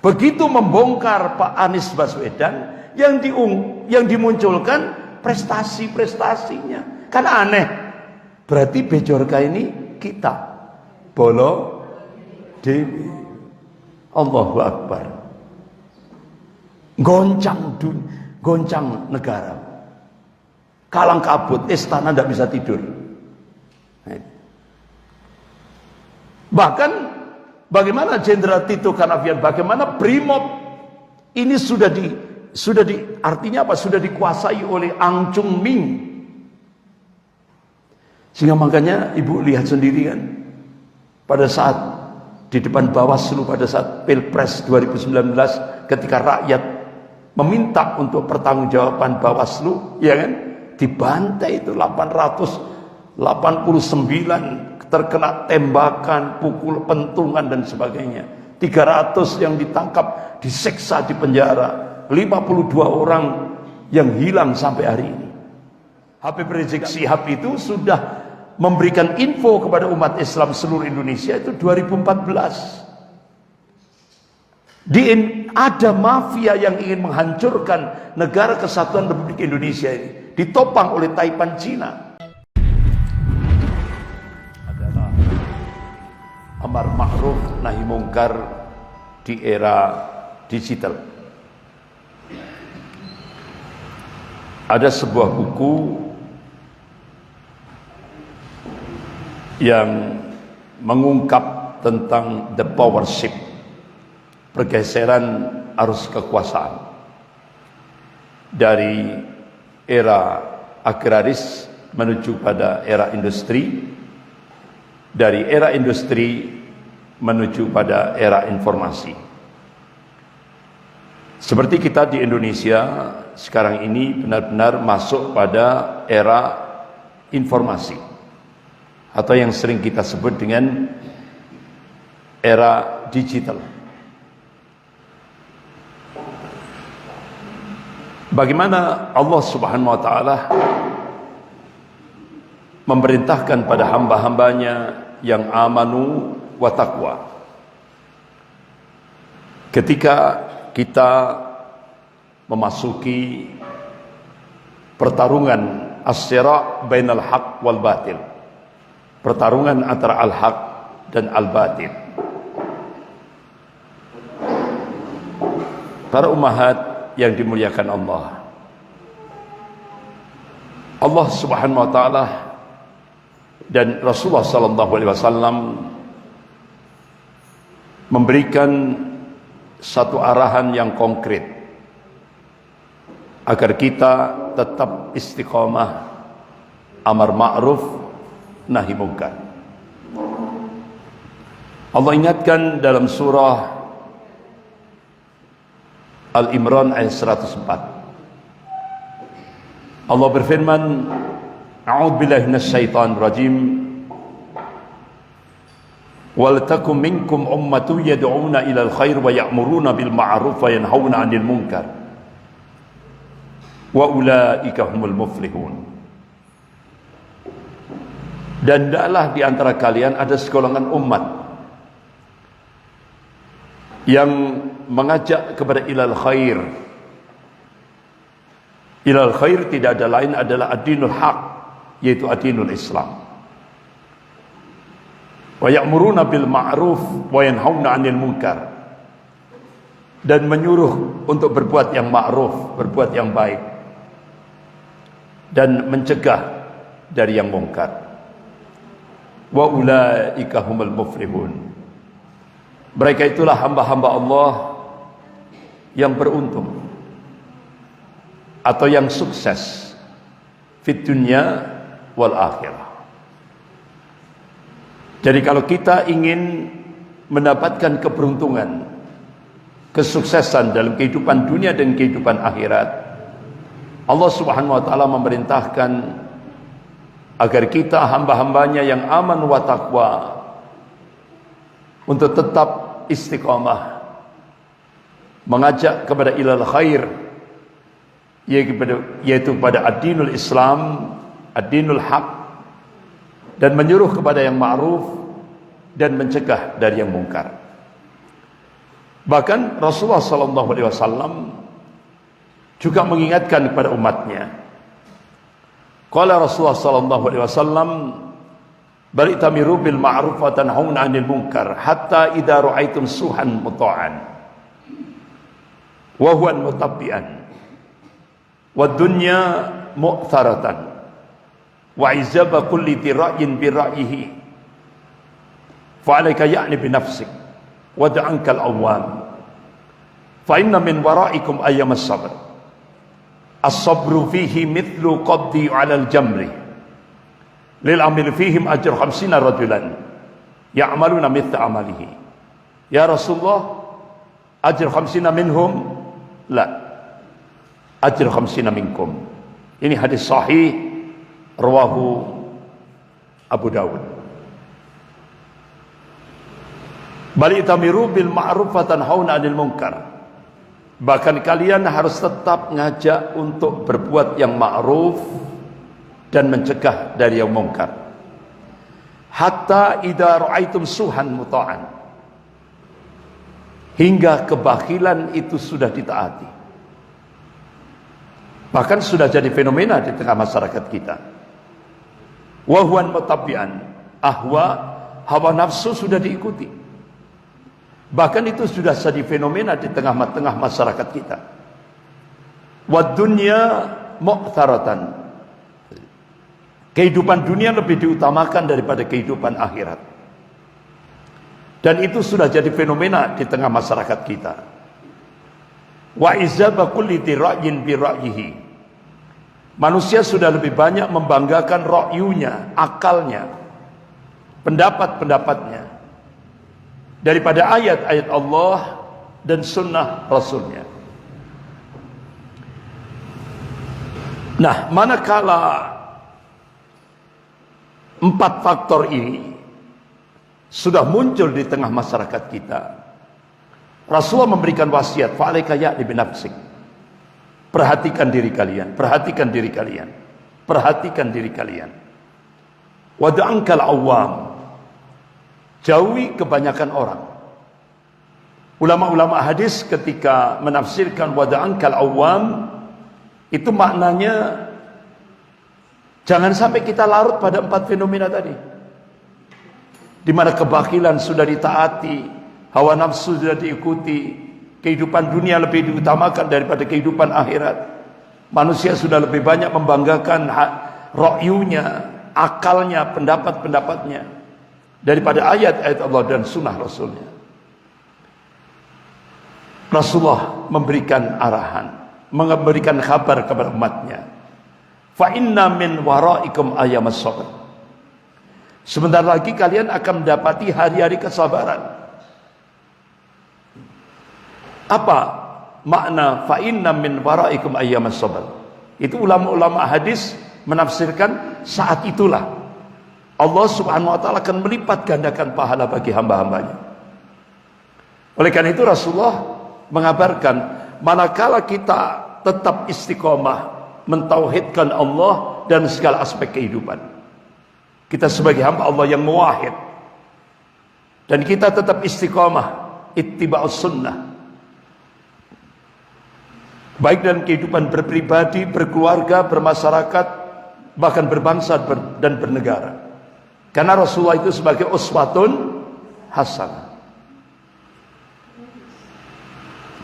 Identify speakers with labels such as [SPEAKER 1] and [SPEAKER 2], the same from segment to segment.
[SPEAKER 1] Begitu membongkar Pak Anies Baswedan, yang dimunculkan prestasi-prestasinya. Kan aneh. Berarti Bejorka ini kita. Bolo Dewi. Allahu Akbar. Goncang negara. Kalang kabut, istana tidak bisa tidur. Bahkan bagaimana Jenderal Tito Karnavian, bagaimana Brimob ini artinya apa? Sudah dikuasai oleh Ang Chung Ming. Sehingga makanya Ibu lihat sendiri kan, pada saat di depan Bawaslu pada saat Pilpres 2019 ketika rakyat meminta untuk pertanggungjawaban Bawaslu, ya kan, dibantai itu 889 terkena tembakan, pukul, pentungan dan sebagainya. 300 yang ditangkap, disiksa di penjara. 52 orang yang hilang sampai hari ini. Habib Rizik Syihab itu sudah memberikan info kepada umat Islam seluruh Indonesia itu 2014. Ada mafia yang ingin menghancurkan negara kesatuan Republik Indonesia ini, ditopang oleh Taipan Cina. Adalah amar ma'ruf nahi mungkar di era digital. Ada sebuah buku yang mengungkap tentang the power shift, pergeseran arus kekuasaan dari era agraris menuju pada era industri, dari era industri menuju pada era informasi. Seperti kita di Indonesia sekarang ini benar-benar masuk pada era informasi, atau yang sering kita sebut dengan era digital. Bagaimana Allah Subhanahu wa ta'ala memerintahkan pada hamba-hambanya yang amanu wa taqwa, ketika kita memasuki pertarungan as-sira' bainal haq wal batil, pertarungan antara al-haq dan al-batil. Para ummahat yang dimuliakan Allah, Allah Subhanahu wa ta'ala dan Rasulullah sallallahu alaihi wasallam memberikan satu arahan yang konkret agar kita tetap istiqamah amar ma'ruf nahi munkar. Allah ingatkan dalam surah Al-Imran ayat 104. Allah berfirman, A'udzubillahi minasyaitonir rajim. Wal takum minkum ummatun yad'una ilal khair wa ya'muruna bil ma'ruf wa yanhauna 'anil munkar. Wa ulaika humul muflihun. Dan hendaklah di antara kalian ada segolongan umat yang mengajak kepada ilal khair. Ilal khair tidak ada lain adalah ad-dinul haq, yaitu ad-dinul Islam. Wa ya'muruna bil ma'ruf wa yanhauna 'anil munkar, dan menyuruh untuk berbuat yang ma'ruf, berbuat yang baik, dan mencegah dari yang mungkar. Wa ulaika humul muflihun. Mereka itulah hamba-hamba Allah yang beruntung atau yang sukses fid dunya wal akhirah. Jadi kalau kita ingin mendapatkan keberuntungan, kesuksesan dalam kehidupan dunia dan kehidupan akhirat, Allah Subhanahu wa ta'ala memerintahkan agar kita hamba-hambanya yang aman wa taqwa untuk tetap istiqamah mengajak kepada ilal khair, yaitu kepada ad-dinul Islam, ad-dinul haq, dan menyuruh kepada yang ma'ruf dan mencegah dari yang mungkar. Bahkan Rasulullah sallallahu alaihi wasallam juga mengingatkan kepada umatnya. Qala Rasulullah sallallahu alaihi wasallam, bal itamiru bil ma'ruf wa tanhauna 'anil munkar hatta idza ra'aitum suhan muta'an wa huwa mutabbi'an wa dunya mu'tharatan wa izaba kulli dira'in bi ra'yihi fa 'alaika ya'ni bi nafsik wa da'anka al-awwam fa inna min wara'ikum ayyam as-sabr as-sabru fihi mithlu qabdi 'ala al-jamri lil amil fihim ajr 50 rajulan ya'maluna mithla amalihi. Ya Rasulullah, ajr 50 minhum? La, ajr 50 minkum. Ini hadis sahih rawahu Abu Dawud. Bal itamiru bil ma'ruf wa tanhauna 'anil munkar. Bahkan kalian harus tetap ngajak untuk berbuat yang ma'ruf dan mencegah dari yang mungkar. Hatta idza ra'aitum suhan muta'an. Hingga kebakilan itu sudah ditaati. Bahkan sudah jadi fenomena di tengah masyarakat kita. Wa huwa mutabbi'an. Hawa nafsu sudah diikuti. Bahkan itu sudah jadi fenomena di tengah-tengah masyarakat kita. Wad dunya mu'tharatan. Kehidupan dunia lebih diutamakan daripada kehidupan akhirat. Dan itu sudah jadi fenomena di tengah masyarakat kita. Wa izaba kulli dira'yin bi ra'yihi. Manusia sudah lebih banyak membanggakan ra'yunya, akalnya, pendapat-pendapatnya daripada ayat-ayat Allah dan sunnah Rasulnya. Nah, manakala 4 faktor ini sudah muncul di tengah masyarakat kita, Rasulullah memberikan wasiat, fa'alaika ya'ni binafsik. Perhatikan diri kalian, perhatikan diri kalian, perhatikan diri kalian. Wada'ankal awam. Jauhi kebanyakan orang. Ulama-ulama hadis ketika menafsirkan wada'ankal awam, itu maknanya jangan sampai kita larut pada 4 fenomena tadi, di mana kebakilan sudah ditaati, hawa nafsu sudah diikuti, kehidupan dunia lebih diutamakan daripada kehidupan akhirat. Manusia sudah lebih banyak membanggakan ra'yunya, akalnya, pendapat-pendapatnya daripada ayat-ayat Allah dan sunnah Rasulnya. Rasulullah memberikan arahan, memberikan kabar kepada umatnya. Fa inna min waraikum ayyamas sabr. Sebentar lagi kalian akan mendapati hari-hari kesabaran. Apa makna fa inna min waraikum ayyamas sabr? Itu ulama-ulama hadis menafsirkan saat itulah Allah Subhanahu wa taala akan melipat gandakan pahala bagi hamba-hambanya. Oleh karena itu Rasulullah mengabarkan, manakala kita tetap istiqomah mentauhidkan Allah dan segala aspek kehidupan, kita sebagai hamba Allah yang muwahhid, dan kita tetap istiqomah ittiba'us sunnah, baik dalam kehidupan berpribadi, berkeluarga, bermasyarakat, bahkan berbangsa dan bernegara. Karena Rasulullah itu sebagai uswatun hasanah.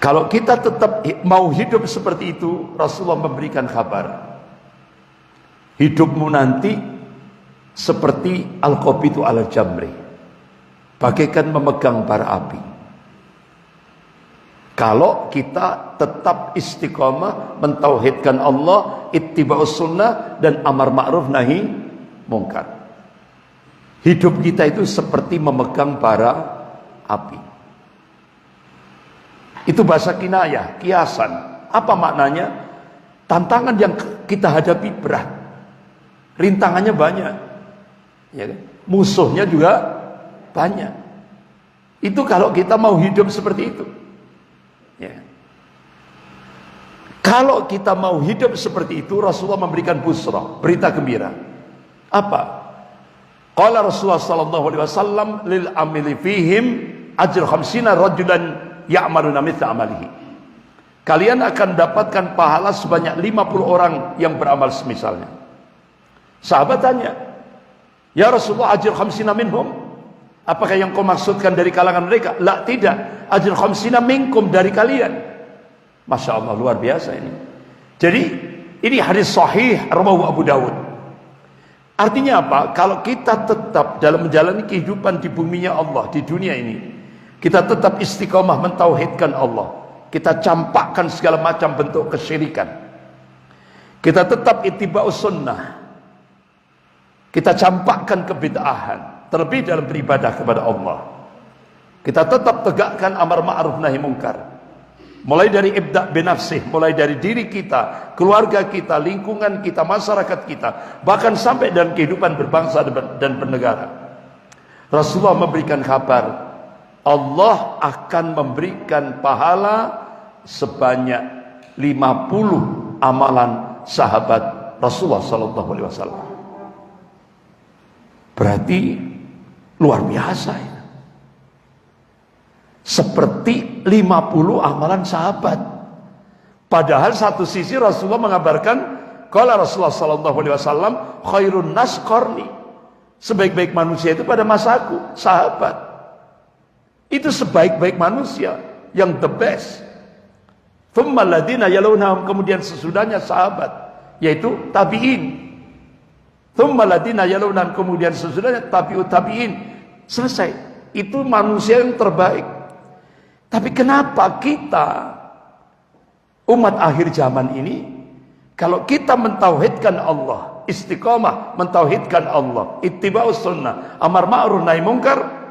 [SPEAKER 1] Kalau kita tetap mau hidup seperti itu, Rasulullah memberikan kabar, hidupmu nanti seperti al-qabidu ala jamri, bagaikan memegang bara api. Kalau kita tetap istiqamah mentauhidkan Allah, ittiba'us sunnah, dan amar ma'ruf nahi mungkar, hidup kita itu seperti memegang bara api. Itu bahasa kinayah, kiasan. Apa maknanya? Tantangan yang kita hadapi berat, rintangannya banyak, ya kan? Musuhnya juga banyak. Itu kalau kita mau hidup seperti itu, ya. Kalau kita mau hidup seperti itu, Rasulullah memberikan busra, berita gembira. Apa? Qala Rasulullah sallallahu alaihi wasallam lil amili fihim ajr 50 rajulan ya'maluna mithla amalihi. Kalian akan dapatkan pahala sebanyak 50 orang yang beramal semisalnya. Sahabat tanya, ya Rasulullah, ajr khamsina minhum, apakah yang kau maksudkan dari kalangan mereka? La, tidak, ajr khamsina minkum, dari kalian. Masya Allah, luar biasa ini. Jadi ini hadis sahih rawahu Abu Dawud. Artinya apa? Kalau kita tetap dalam menjalani kehidupan di buminya Allah, di dunia ini, kita tetap istiqomah mentauhidkan Allah, kita campakkan segala macam bentuk kesyirikan, kita tetap ittiba'us sunnah, kita campakkan kebid'ahan, terlebih dalam beribadah kepada Allah, kita tetap tegakkan amar ma'ruf nahi mungkar, mulai dari ibda' binafsih, mulai dari diri kita, keluarga kita, lingkungan kita, masyarakat kita, bahkan sampai dalam kehidupan berbangsa dan bernegara. Rasulullah memberikan kabar, Allah akan memberikan pahala sebanyak 50 amalan sahabat Rasulullah sallallahu alaihi wasallam. Berarti luar biasa ya. Seperti 50 amalan sahabat. Padahal satu sisi Rasulullah mengabarkan, qala Rasulullah sallallahu alaihi wasallam, khairun nas qarni. Sebaik-baik manusia itu pada masaku, sahabat. Itu sebaik-baik manusia, yang the best. Thumma alladziina yalunhum, kemudian sesudahnya sahabat, yaitu tabi'in. Thumma alladziina yalunhum, kemudian sesudahnya tabi'ut tabi'in. Selesai. Itu manusia yang terbaik. Tapi kenapa kita umat akhir zaman ini, kalau kita mentauhidkan Allah, istiqomah mentauhidkan Allah, ittiba'us sunnah, amar ma'ruf nahi mungkar,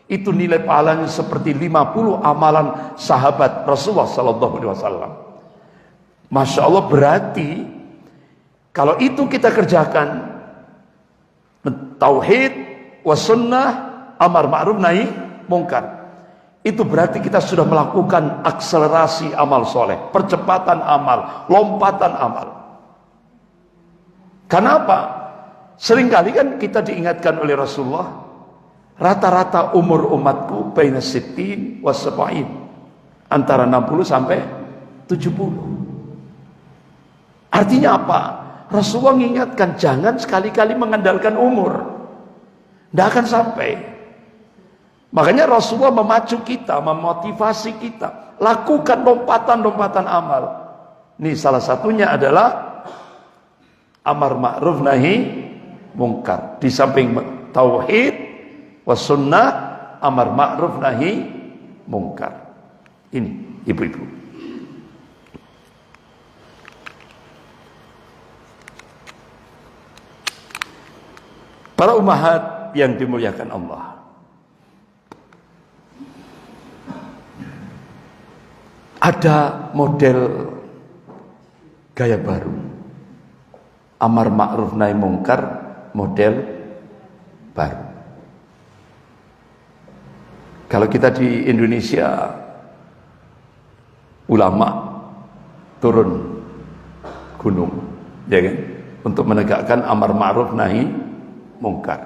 [SPEAKER 1] itu nilai pahalanya seperti 50 amalan sahabat Rasulullah sallallahu alaihi wasallam. Masya Allah, berarti kalau itu kita kerjakan, tauhid was sunnah, amar ma'ruf nahi mungkar, itu berarti kita sudah melakukan akselerasi amal soleh, percepatan amal, lompatan amal. Kenapa? Seringkali kan kita diingatkan oleh Rasulullah, rata-rata umur umatku baina sittin was sab'in, antara 60 sampai 70. Artinya apa? Rasulullah mengingatkan, jangan sekali-kali mengandalkan umur, tidak akan sampai. Makanya Rasulullah memacu kita, memotivasi kita, lakukan lompatan-lompatan amal. Ini salah satunya adalah amar ma'ruf nahi mungkar. Di samping tauhid was sunnah, amar ma'ruf nahi mungkar. Ini ibu-ibu. Para ummahat yang dimuliakan Allah, ada model gaya baru, amar ma'ruf nahi mungkar, model baru. Kalau kita di Indonesia, ulama turun gunung, ya kan, untuk menegakkan amar ma'ruf nahi mungkar.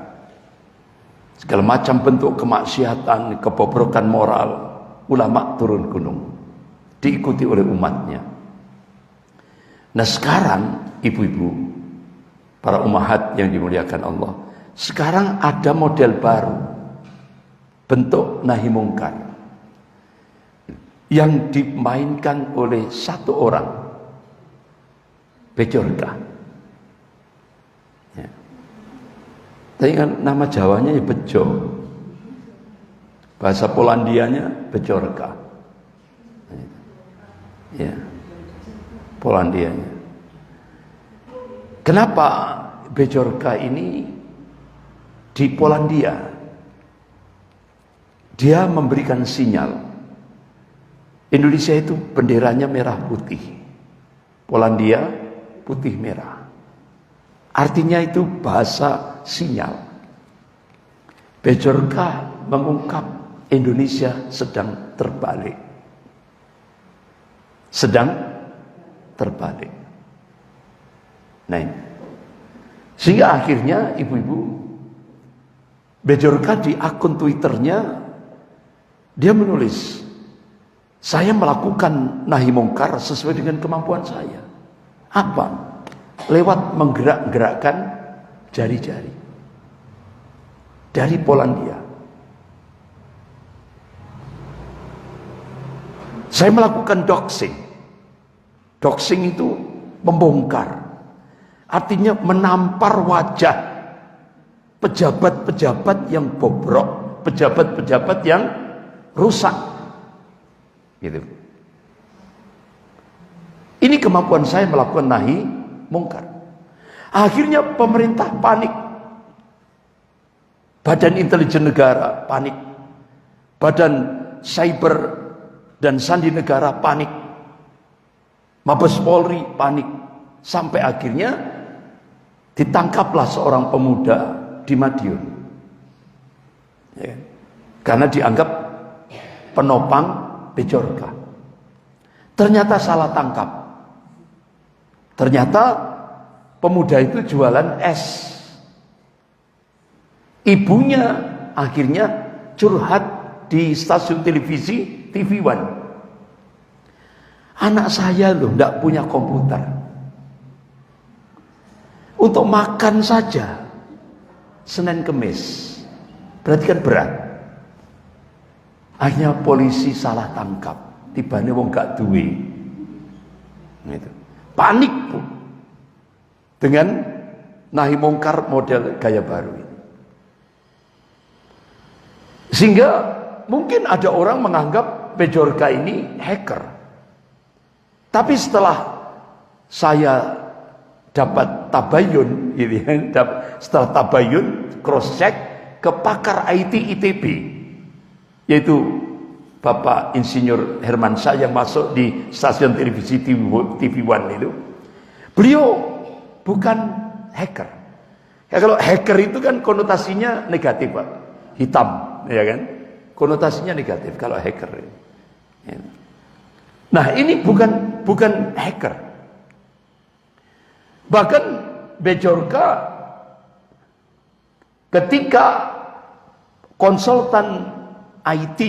[SPEAKER 1] Segala macam bentuk kemaksiatan, kebobrokan moral, ulama turun gunung, diikuti oleh umatnya. Nah sekarang ibu-ibu, para ummahat yang dimuliakan Allah, sekarang ada model baru, bentuk nahi mungkar, yang dimainkan oleh satu orang, Bejorka. Ya. Tapi kan nama Jawanya ya Bejo, bahasa Polandianya Bejorka. Ya, Polandianya. Kenapa Bejorka ini di Polandia? Dia memberikan sinyal. Indonesia itu benderanya merah putih, Polandia putih merah. Artinya itu bahasa sinyal. Bejorka mengungkap Indonesia sedang terbalik. Sedang terbalik. Nah ini. Sehingga akhirnya ibu-ibu, Bejorka di akun Twitternya dia menulis, Saya melakukan nahi mungkar sesuai dengan kemampuan saya. Apa? Lewat menggerak-gerakkan jari-jari. Dari Polandia. Saya melakukan doxing. Doxing itu membongkar. Artinya menampar wajah pejabat-pejabat yang bobrok, pejabat-pejabat yang rusak. Gitu. Ini kemampuan saya melakukan nahi mungkar. Akhirnya pemerintah panik. Badan Intelijen Negara panik. Badan Cyber dan Sandi Negara panik. Mabes Polri panik. Sampai akhirnya ditangkaplah seorang pemuda di Madiun. Ya. Karena dianggap penopang Bejorka. Ternyata salah tangkap. Ternyata pemuda itu jualan es. Ibunya akhirnya curhat di stasiun televisi TV One. Anak saya loh tidak punya komputer. Untuk makan saja Senin Kemis. Berarti kan berat. Akhirnya polisi salah tangkap. Tibane wong gak duwe. Gitu. Panik Bu. Dengan nahi mungkar model gaya baru ini. Sehingga mungkin ada orang menganggap Bejorka ini hacker. Tapi setelah saya dapat tabayun, gitu ya, setelah tabayun cross check ke pakar IT ITB, yaitu Bapak Insinyur Hermansyah yang masuk di stasiun televisi TV One itu. Beliau bukan hacker. Ya, kalau hacker itu kan konotasinya negatif, Pak. Hitam, ya kan? Konotasinya negatif kalau hacker. Ya. Nah, ini bukan hacker. Bahkan Bejorka ketika konsultan IT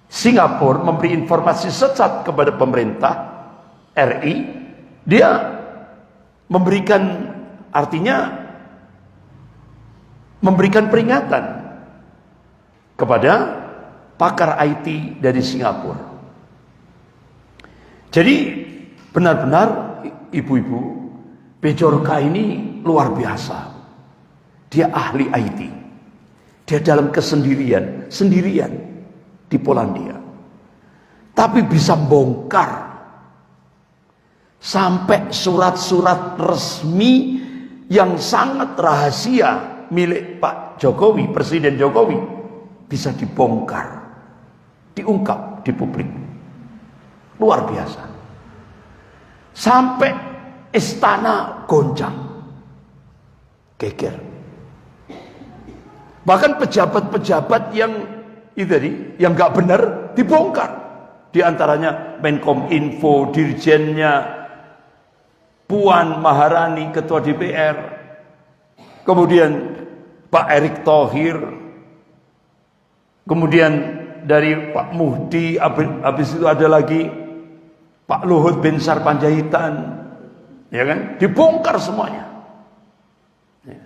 [SPEAKER 1] Singapura memberi informasi sesat kepada pemerintah RI, dia memberikan, artinya memberikan peringatan kepada pakar IT dari Singapura. Jadi benar-benar ibu-ibu, Bejorka ini luar biasa. Dia ahli IT. Dia dalam sendirian di Polandia. Tapi bisa bongkar sampai surat-surat resmi yang sangat rahasia milik Pak Jokowi, Presiden Jokowi, bisa dibongkar, diungkap di publik. Luar biasa. Sampai istana goncang, geger. Bahkan pejabat-pejabat yang itu tadi, yang nggak benar dibongkar. Di antaranya Menkominfo, dirjennya Puan Maharani, Ketua DPR, kemudian Pak Erick Thohir, kemudian dari Pak Muhdi, habis itu ada lagi Pak Luhut Binsar Panjaitan, ya kan? Dibongkar semuanya. Ya.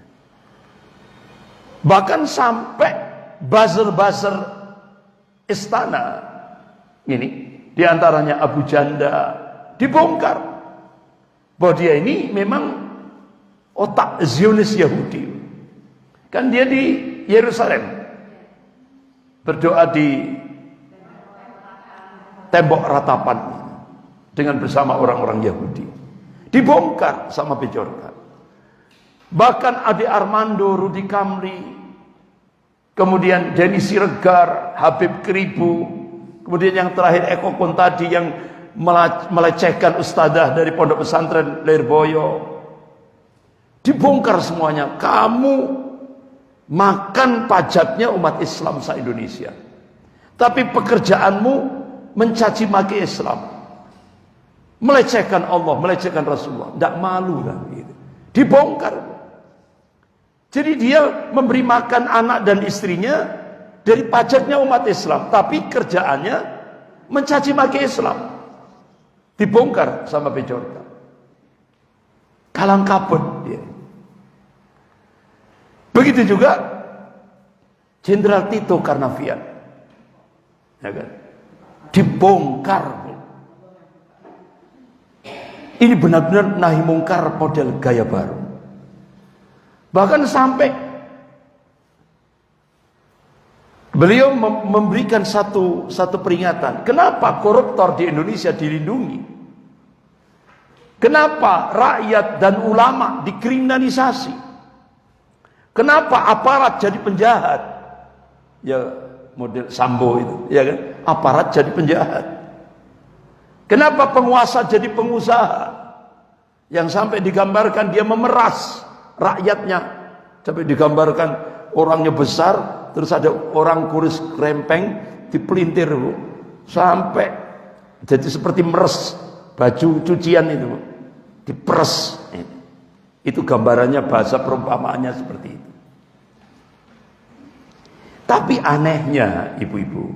[SPEAKER 1] Bahkan sampai buzzer-buzzer istana ini, diantaranya Abu Janda, dibongkar bahwa dia ini memang otak Zionis Yahudi. Kan dia di Yerusalem berdoa di tembok ratapan dengan bersama orang-orang Yahudi. Dibongkar sama Bejorka. Bahkan Ade Armando, Rudi Kamli, kemudian Denny Siregar, Habib Kribu, kemudian yang terakhir Eko Kuntadi yang melecehkan ustadzah dari pondok pesantren Lirboyo. Dibongkar semuanya. Kamu makan pajaknya umat Islam se-Indonesia, tapi pekerjaanmu mencaci maki Islam, melecehkan Allah, melecehkan Rasulullah. Tidak malu kan gitu. Dibongkar. Jadi dia memberi makan anak dan istrinya dari pajaknya umat Islam, tapi kerjaannya mencaci maki Islam, dibongkar sama Bejorka. Kalang kabut dia. Begitu juga Jenderal Tito Karnavian, ya kan? Dibongkar. Ini benar-benar nahi mungkar model gaya baru. Bahkan sampai beliau memberikan satu peringatan. Kenapa koruptor di Indonesia dilindungi? Kenapa rakyat dan ulama dikriminalisasi? Kenapa aparat jadi penjahat? Ya model Sambo itu, ya kan? Aparat jadi penjahat. Kenapa penguasa jadi pengusaha? Yang sampai digambarkan dia memeras rakyatnya, sampai digambarkan orangnya besar, terus ada orang kurus krempeng dipelintir, Bu. Sampai jadi seperti meres baju cucian itu, Bu. Diperes. Itu gambarannya, bahasa perumpamaannya seperti itu. Tapi anehnya ibu-ibu,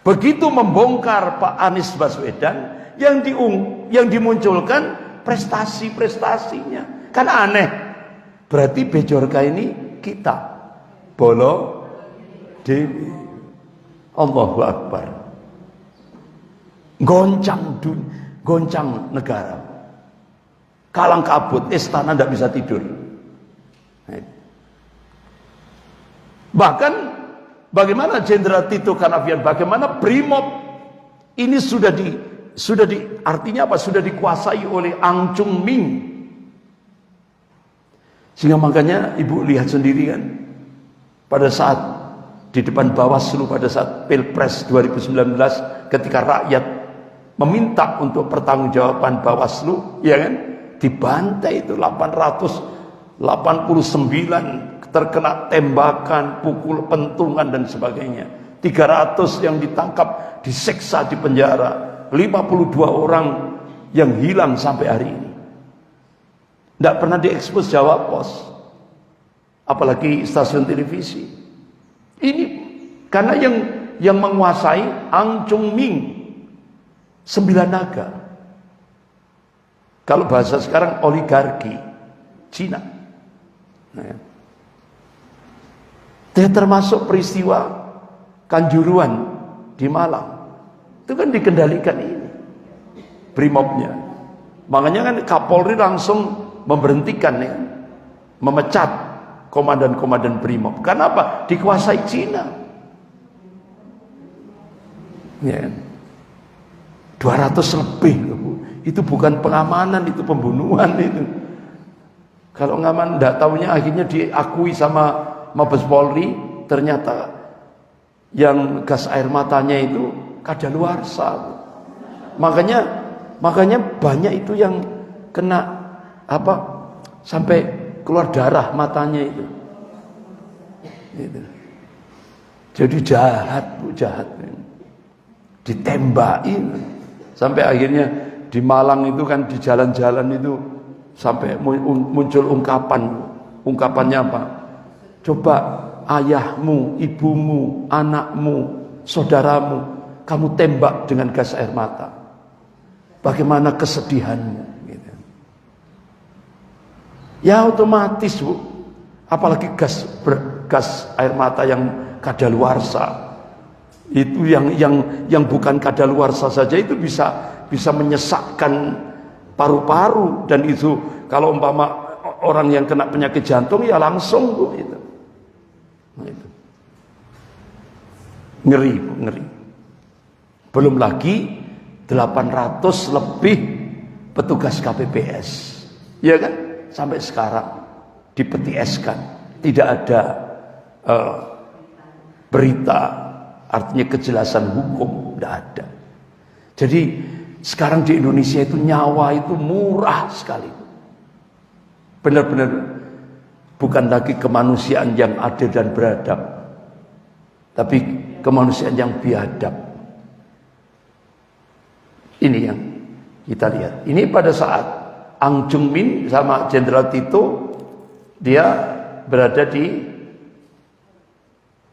[SPEAKER 1] begitu membongkar Pak Anies Baswedan, yang dimunculkan prestasi-prestasinya. Kan aneh. Berarti Bejorka ini kita bolo dewi. Allahu Akbar. Goncang negara. Kalang kabut, istana tidak bisa tidur. Bahkan bagaimana Jenderal Tito Karnavian, bagaimana Brimob ini artinya apa? Sudah dikuasai oleh Ang Chung Ming. Sehingga makanya ibu lihat sendiri kan, pada saat di depan Bawaslu pada saat Pilpres 2019, ketika rakyat meminta untuk pertanggungjawaban Bawaslu, ya kan, dibantai itu 889 terkena tembakan, pukul, pentungan dan sebagainya. 300 yang ditangkap, disiksa di penjara. 52 orang yang hilang sampai hari ini. Tidak pernah diekspos Jawa Pos, apalagi stasiun televisi. Ini karena yang menguasai Ang Chung Ming, 9 naga. Kalau bahasa sekarang oligarki Cina. Nah, dia termasuk peristiwa Kanjuruhan di Malang. Itu kan dikendalikan ini Brimobnya. Makanya kan Kapolri langsung memberhentikan, ya, memecat komandan-komandan Brimob. Kenapa? Dikuasai Cina. Ya. 200 lebih loh, Bu. Itu bukan pengamanan, itu pembunuhan itu. Kalau ngaman enggak tahunya akhirnya diakui sama Mabes Polri, ternyata yang gas air matanya itu kadaluarsa. Makanya banyak itu yang kena sampai keluar darah matanya itu. Jadi jahat, Bu, jahat. Ditembakin sampai akhirnya di Malang itu kan, di jalan-jalan itu sampai muncul ungkapannya apa? Coba ayahmu, ibumu, anakmu, saudaramu kamu tembak dengan gas air mata, bagaimana kesedihanmu, gitu. Ya otomatis, Bu, apalagi gas air mata yang kadaluarsa. Itu yang bukan kadaluarsa saja itu bisa menyesakkan paru-paru, dan itu kalau umpama orang yang kena penyakit jantung ya langsung, Bu, itu. Nah, itu ngeri. Belum lagi 800 lebih petugas KPPS, ya kan, sampai sekarang dipetieskan, tidak ada berita, artinya kejelasan hukum tidak ada. Jadi sekarang di Indonesia itu nyawa itu murah sekali, benar-benar bukan lagi kemanusiaan yang adil dan beradab, tapi kemanusiaan yang biadab. Ini yang kita lihat. Ini pada saat Ang Chung Min sama Jenderal Tito, dia berada di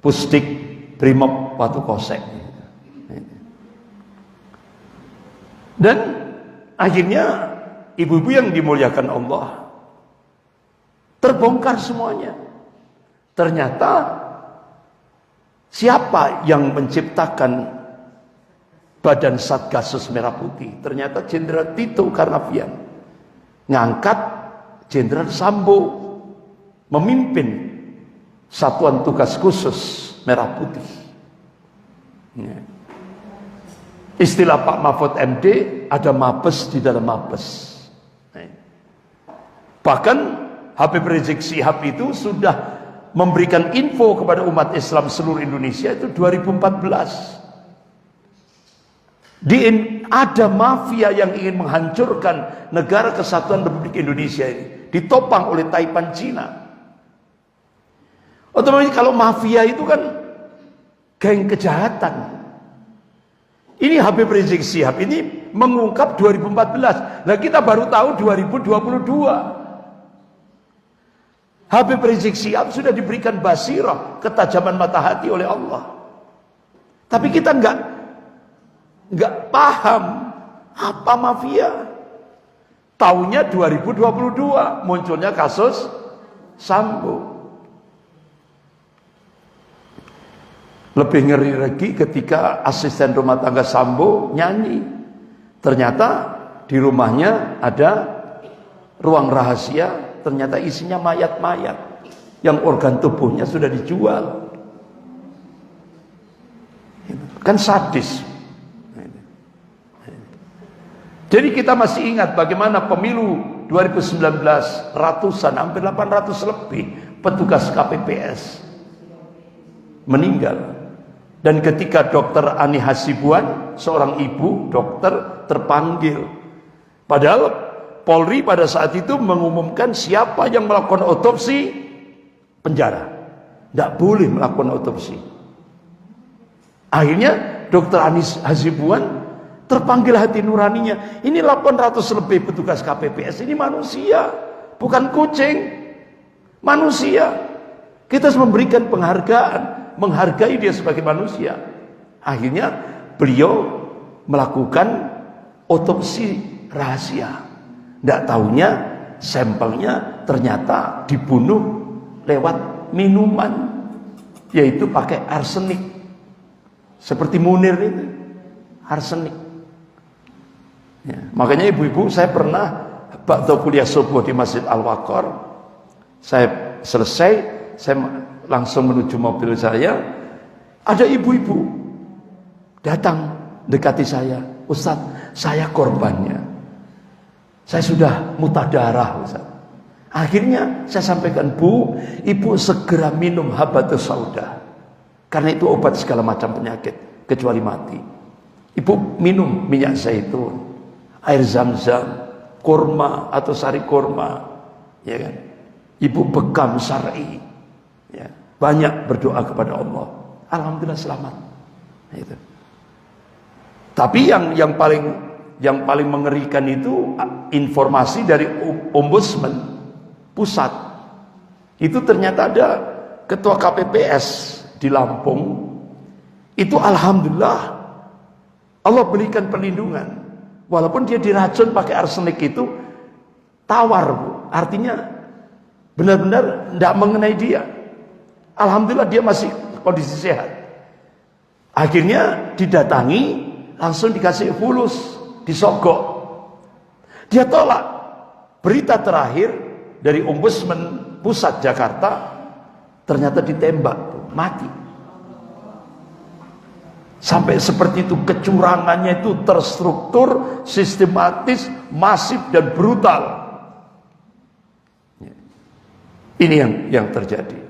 [SPEAKER 1] Pusdik Brimob Watu Kosek. Dan akhirnya ibu-ibu yang dimuliakan Allah, terbongkar semuanya. Ternyata siapa yang menciptakan Badan Satgasus Merah Putih? Ternyata Jenderal Tito Karnavian ngangkat Jenderal Sambo memimpin Satuan Tugas Khusus Merah Putih. Istilah Pak Mahfud MD, ada mabes di dalam mabes. Bahkan Habib Rizik Syihab itu sudah memberikan info kepada umat Islam seluruh Indonesia itu 2014. Ada mafia yang ingin menghancurkan negara kesatuan Republik Indonesia ini, ditopang oleh Taipan Cina. Otomatis kalau mafia itu kan geng kejahatan. Ini Habib Rizik Syihab ini mengungkap 2014. Nah kita baru tahu 2022. Habib Rizik Syihab sudah diberikan basirah, ketajaman mata hati oleh Allah. Tapi kita nggak paham apa mafia. Tahunnya 2022 munculnya kasus Sambo. Lebih ngeri lagi ketika asisten rumah tangga Sambo nyanyi. Ternyata di rumahnya ada ruang rahasia, ternyata isinya mayat-mayat yang organ tubuhnya sudah dijual. Kan sadis. Jadi kita masih ingat bagaimana pemilu 2019 ratusan, hampir 800 lebih petugas KPPS meninggal. Dan ketika Dr. Ani Hasibuan, seorang ibu dokter, terpanggil, padahal Polri pada saat itu mengumumkan siapa yang melakukan otopsi penjara, tidak boleh melakukan otopsi. Akhirnya Dr. Ani Hasibuan terpanggil hati nuraninya. Ini 800 lebih petugas KPPS ini manusia, bukan kucing, manusia. Kita harus memberikan penghargaan, menghargai dia sebagai manusia. Akhirnya beliau melakukan otopsi rahasia. Tidak tahunya sampelnya ternyata dibunuh lewat minuman, yaitu pakai arsenik. Seperti Munir itu, arsenik. Ya, makanya ibu-ibu, saya pernah waktu kuliah subuh di Masjid Al-Waqar, saya selesai, saya langsung menuju mobil saya, ada ibu-ibu datang dekati saya, Ustadz, saya korbannya, saya sudah muntah darah, Ustadz. Akhirnya saya sampaikan, Bu, ibu segera minum habatus sauda, karena itu obat segala macam penyakit kecuali mati. Ibu minum minyak zaitun, air zam-zam, kurma atau sari kurma, ya kan? Ibu bekam syar'i, ya. Banyak berdoa kepada Allah, alhamdulillah selamat. Itu. Tapi yang paling mengerikan itu informasi dari Ombudsman Pusat. Itu ternyata ada ketua KPPS di Lampung. Itu alhamdulillah Allah berikan perlindungan. Walaupun dia diracun pakai arsenik itu tawar, Bu. Artinya benar-benar tidak mengenai dia. Alhamdulillah dia masih kondisi sehat. Akhirnya didatangi, langsung dikasih fulus, disogok. Dia tolak. Berita terakhir dari Ombudsman Pusat Jakarta, ternyata ditembak, mati. Sampai seperti itu, kecurangannya itu terstruktur, sistematis, masif dan brutal. Ini yang terjadi.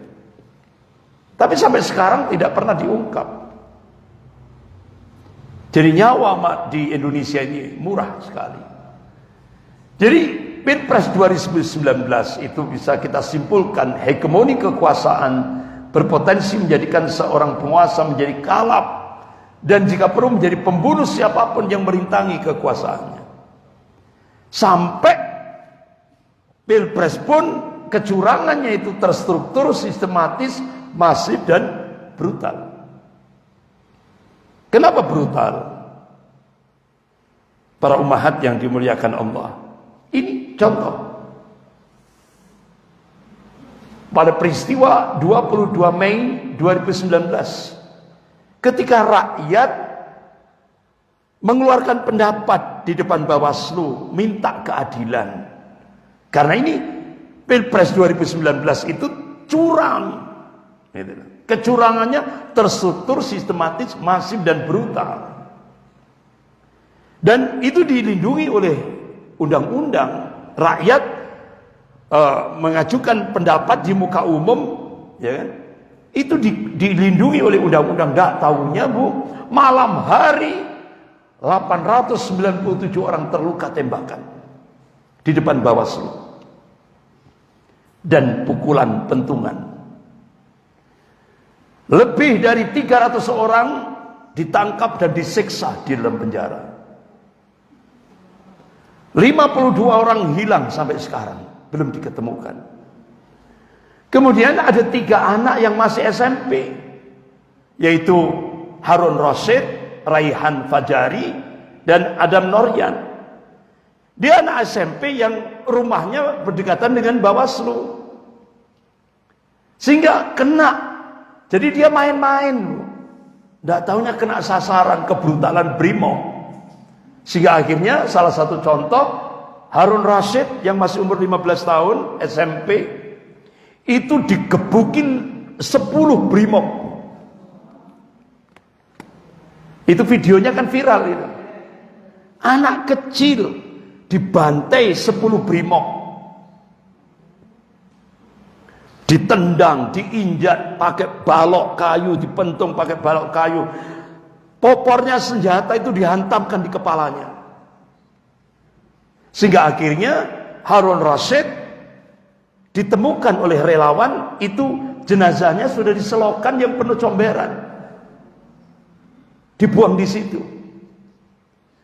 [SPEAKER 1] Tapi sampai sekarang tidak pernah diungkap. Jadi nyawa di Indonesia ini murah sekali. Jadi Pilpres 2019 itu bisa kita simpulkan hegemoni kekuasaan berpotensi menjadikan seorang penguasa menjadi kalap, dan jika perlu menjadi pembunuh siapapun yang merintangi kekuasaannya. Sampai Pilpres pun kecurangannya itu terstruktur, sistematis, masif dan brutal. Kenapa brutal? Para ummahat yang dimuliakan Allah, ini contoh pada peristiwa 22 Mei 2019 ketika rakyat mengeluarkan pendapat di depan Bawaslu minta keadilan. Karena ini Pilpres 2019 itu curang. Kecurangannya terstruktur, sistematis, masif dan brutal. Dan itu dilindungi oleh undang-undang. Rakyat mengajukan pendapat di muka umum, ya kan? Itu dilindungi oleh undang-undang. Nggak tahunya Bu, malam hari 897 orang terluka tembakan di depan Bawaslu dan pukulan pentungan. Lebih dari 300 orang ditangkap dan disiksa di dalam penjara. 52 orang hilang sampai sekarang, belum diketemukan. Kemudian ada 3 anak yang masih SMP, yaitu Harun Rasyid, Raihan Fajari, dan Adam Noryan. Dia anak SMP yang rumahnya berdekatan dengan Bawaslu, sehingga kena. Jadi dia main-main, tidak tahunya kena sasaran kebrutalan Brimob. Sehingga akhirnya salah satu contoh, Harun Rasyid yang masih umur 15 tahun SMP itu digebukin 10 Brimob. Itu videonya kan viral itu. Anak kecil dibantai 10 Brimob. Ditendang, diinjak pakai balok kayu, dipentung pakai balok kayu. Popornya senjata itu dihantamkan di kepalanya. Sehingga akhirnya Harun Rasyid ditemukan oleh relawan, itu jenazahnya sudah diselokkan yang penuh comberan. Dibuang di situ.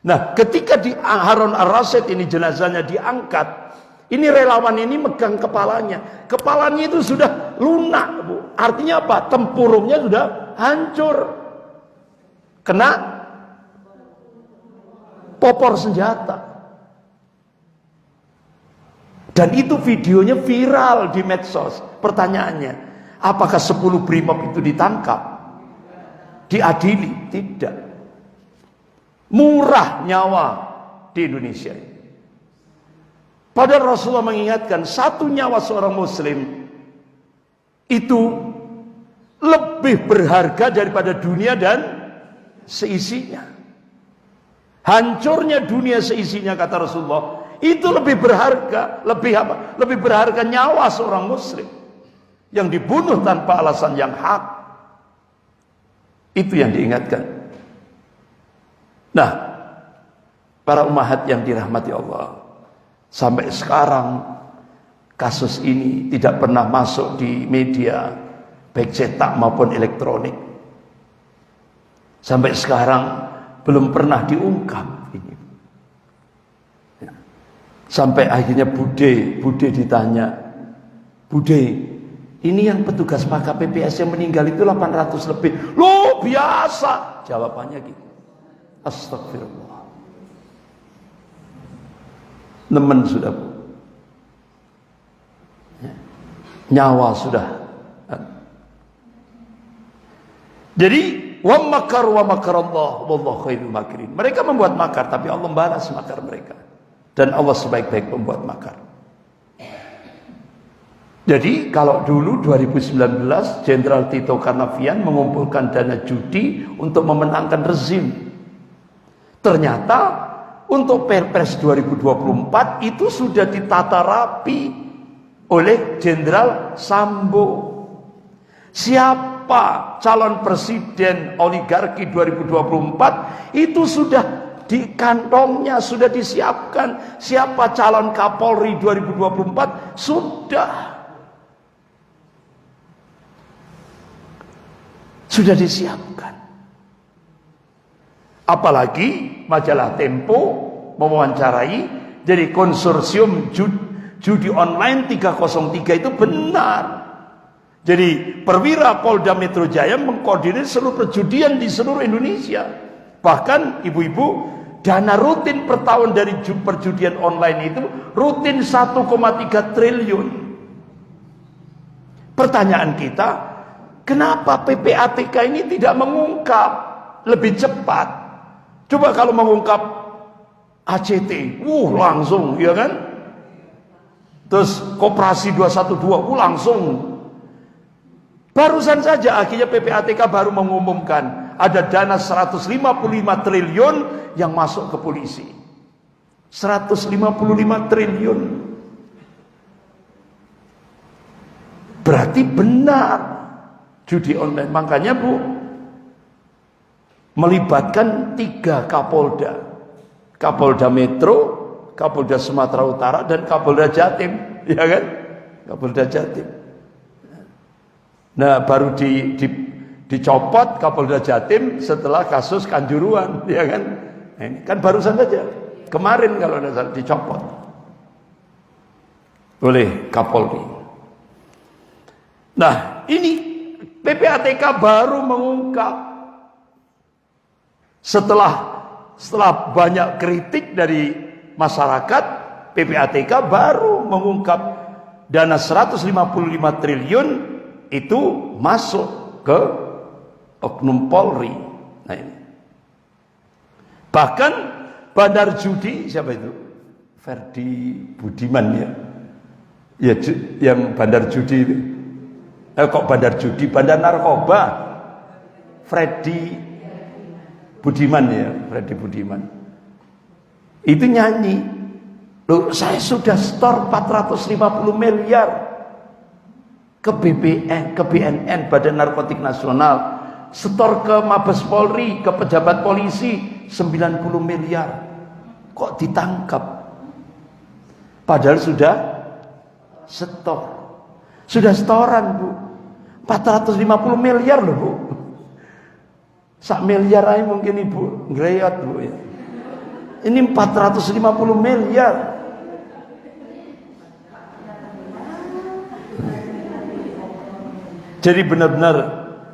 [SPEAKER 1] Nah, ketika Harun Rasyid ini jenazahnya diangkat, ini relawan ini megang kepalanya. Kepalanya itu sudah lunak, Bu. Artinya apa? Tempurungnya sudah hancur. Kena popor senjata. Dan itu videonya viral di medsos. Pertanyaannya, apakah 10 Brimob itu ditangkap? Diadili? Tidak. Murah nyawa di Indonesia. Padahal Rasulullah mengingatkan, satu nyawa seorang muslim itu lebih berharga daripada dunia dan seisinya. Hancurnya dunia seisinya, kata Rasulullah, itu lebih berharga, lebih berharga nyawa seorang muslim yang dibunuh tanpa alasan yang hak. Itu yang diingatkan. Nah, para ummahat yang dirahmati Allah, sampai sekarang kasus ini tidak pernah masuk di media, baik cetak maupun elektronik. Sampai sekarang belum pernah diungkap ini. Sampai akhirnya Bude ditanya, Bude, ini yang petugas Maka PPS yang meninggal itu 800 lebih. Loh, biasa. Jawabannya gitu. Astagfirullah. Nemen sudah, Bu. Nyawa sudah. Jadi wa makaru wa makarallah wallahu khairul makirin. Mereka membuat makar, tapi Allah balas makar mereka. Dan Allah sebaik-baik membuat makar. Jadi kalau dulu 2019 Jenderal Tito Karnavian mengumpulkan dana judi untuk memenangkan rezim. Ternyata untuk Perpres 2024 itu sudah ditata rapi oleh Jenderal Sambo. Siapa calon presiden oligarki 2024 itu sudah di kantongnya, sudah disiapkan. Siapa calon Kapolri 2024 sudah disiapkan. Apalagi majalah Tempo mewawancarai dari konsorsium judi online 303 itu benar. Jadi perwira Polda Metro Jaya mengkoordinir seluruh perjudian di seluruh Indonesia. Bahkan ibu-ibu dana rutin per tahun dari perjudian online itu rutin 1,3 triliun. Pertanyaan kita, kenapa PPATK ini tidak mengungkap lebih cepat? Coba kalau mengungkap ACT, langsung, ya kan? Terus Koperasi 212, langsung. Barusan saja akhirnya PPATK baru mengumumkan ada dana 155 triliun yang masuk ke polisi. 155 triliun. Berarti benar judi online. Makanya Bu, melibatkan 3 Kapolda. Kapolda Metro, Kapolda Sumatera Utara, dan Kapolda Jatim, ya kan? Kapolda Jatim. Nah, baru dicopot Kapolda Jatim setelah kasus Kanjuruhan, ya kan? Nah, ini kan barusan saja, kemarin kalau tidak salah dicopot oleh Kapolri. Nah, ini PPATK baru mengungkap setelah banyak kritik dari masyarakat. PPATK baru mengungkap dana 155 triliun itu masuk ke oknum Polri. Nah, ini. Bahkan bandar judi, siapa itu? Ferdi Budiman, ya. Ya, yang bandar judi itu. Kok bandar judi, bandar narkoba. Ferdi Budiman, ya, Ferdi Budiman. Itu nyanyi, loh, saya sudah store 450 miliar ke BNN, Badan Narkotik Nasional, setor ke Mabes Polri, ke pejabat polisi 90 miliar. Kok ditangkap? Padahal sudah setor. Sudah setoran, Bu. 450 miliar loh, Bu. 1 miliar aja mungkin Ibu ngereyot, Bu, ya. Ini 450 miliar. Jadi benar-benar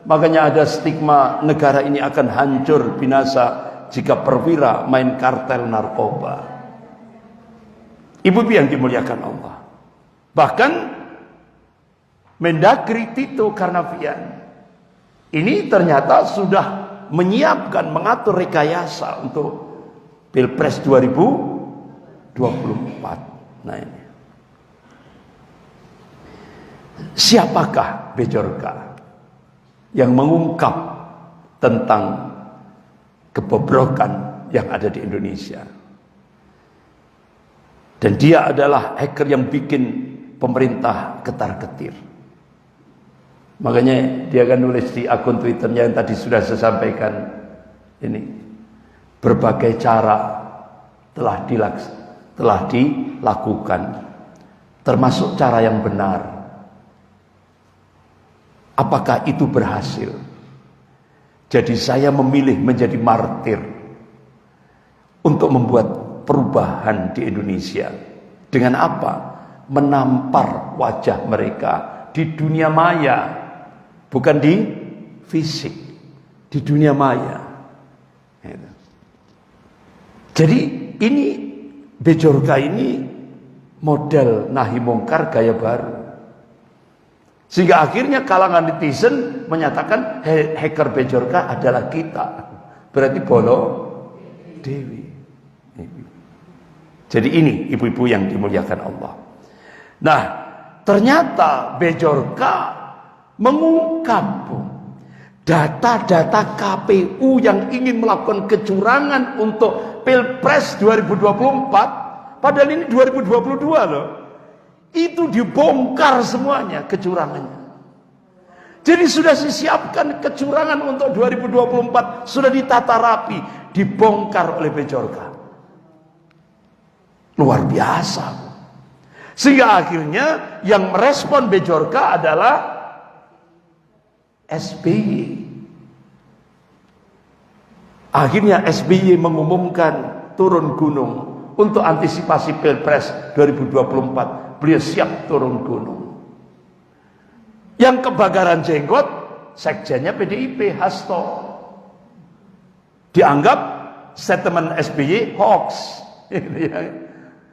[SPEAKER 1] makanya ada stigma negara ini akan hancur binasa jika perwira main kartel narkoba. Ibu yang dimuliakan Allah. Bahkan Mendagri Tito Karnavian ini ternyata sudah menyiapkan, mengatur rekayasa untuk Pilpres 2024. Nah, ini. Siapakah Bejorka yang mengungkap tentang kebobrokan yang ada di Indonesia? Dan dia adalah hacker yang bikin pemerintah ketar-ketir. Makanya dia akan nulis di akun Twitternya yang tadi sudah saya sampaikan ini, berbagai cara telah dilakukan, termasuk cara yang benar. Apakah itu berhasil? Jadi saya memilih menjadi martir untuk membuat perubahan di Indonesia. Dengan apa? Menampar wajah mereka di dunia maya, bukan di fisik, di dunia maya. Jadi ini Bejorka ini model nahi mungkar gaya baru. Sehingga akhirnya kalangan netizen menyatakan hacker Bejorka adalah kita. Berarti Bolo Dewi. Jadi ini ibu-ibu yang dimuliakan Allah. Nah, ternyata Bejorka mengungkap data-data KPU yang ingin melakukan kecurangan untuk Pilpres 2024. Padahal ini 2022 loh. Itu dibongkar semuanya kecurangannya. Jadi sudah disiapkan kecurangan untuk 2024, sudah ditata rapi, dibongkar oleh Bejorka. Luar biasa. Sehingga akhirnya yang merespon Bejorka adalah SBY. Akhirnya SBY mengumumkan turun gunung untuk antisipasi Pilpres 2024. Beliau siap turun gunung. Yang kebakaran jenggot, sekjennya PDIP, Hasto. Dianggap statement SBY hoax.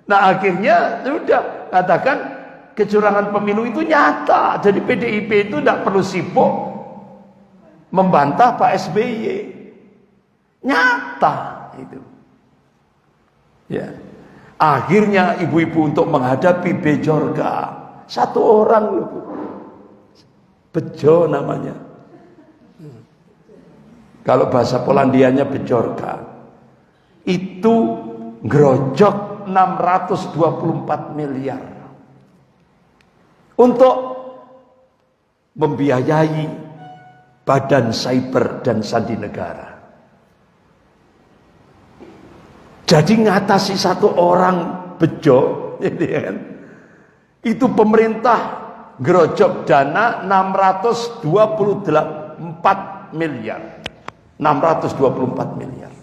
[SPEAKER 1] Nah akhirnya sudah katakan kecurangan pemilu itu nyata. Jadi PDIP itu tidak perlu sibuk membantah Pak SBY. Nyata itu. Ya. Akhirnya ibu-ibu untuk menghadapi Bejorka, satu orang loh, Bejo namanya. Kalau bahasa Polandianya Bejorka. Itu ngerojok 624 miliar untuk membiayai Badan Cyber dan Sandi Negara. Jadi ngatasi satu orang bejo, itu pemerintah ngerojok dana 624 miliar. 624 miliar.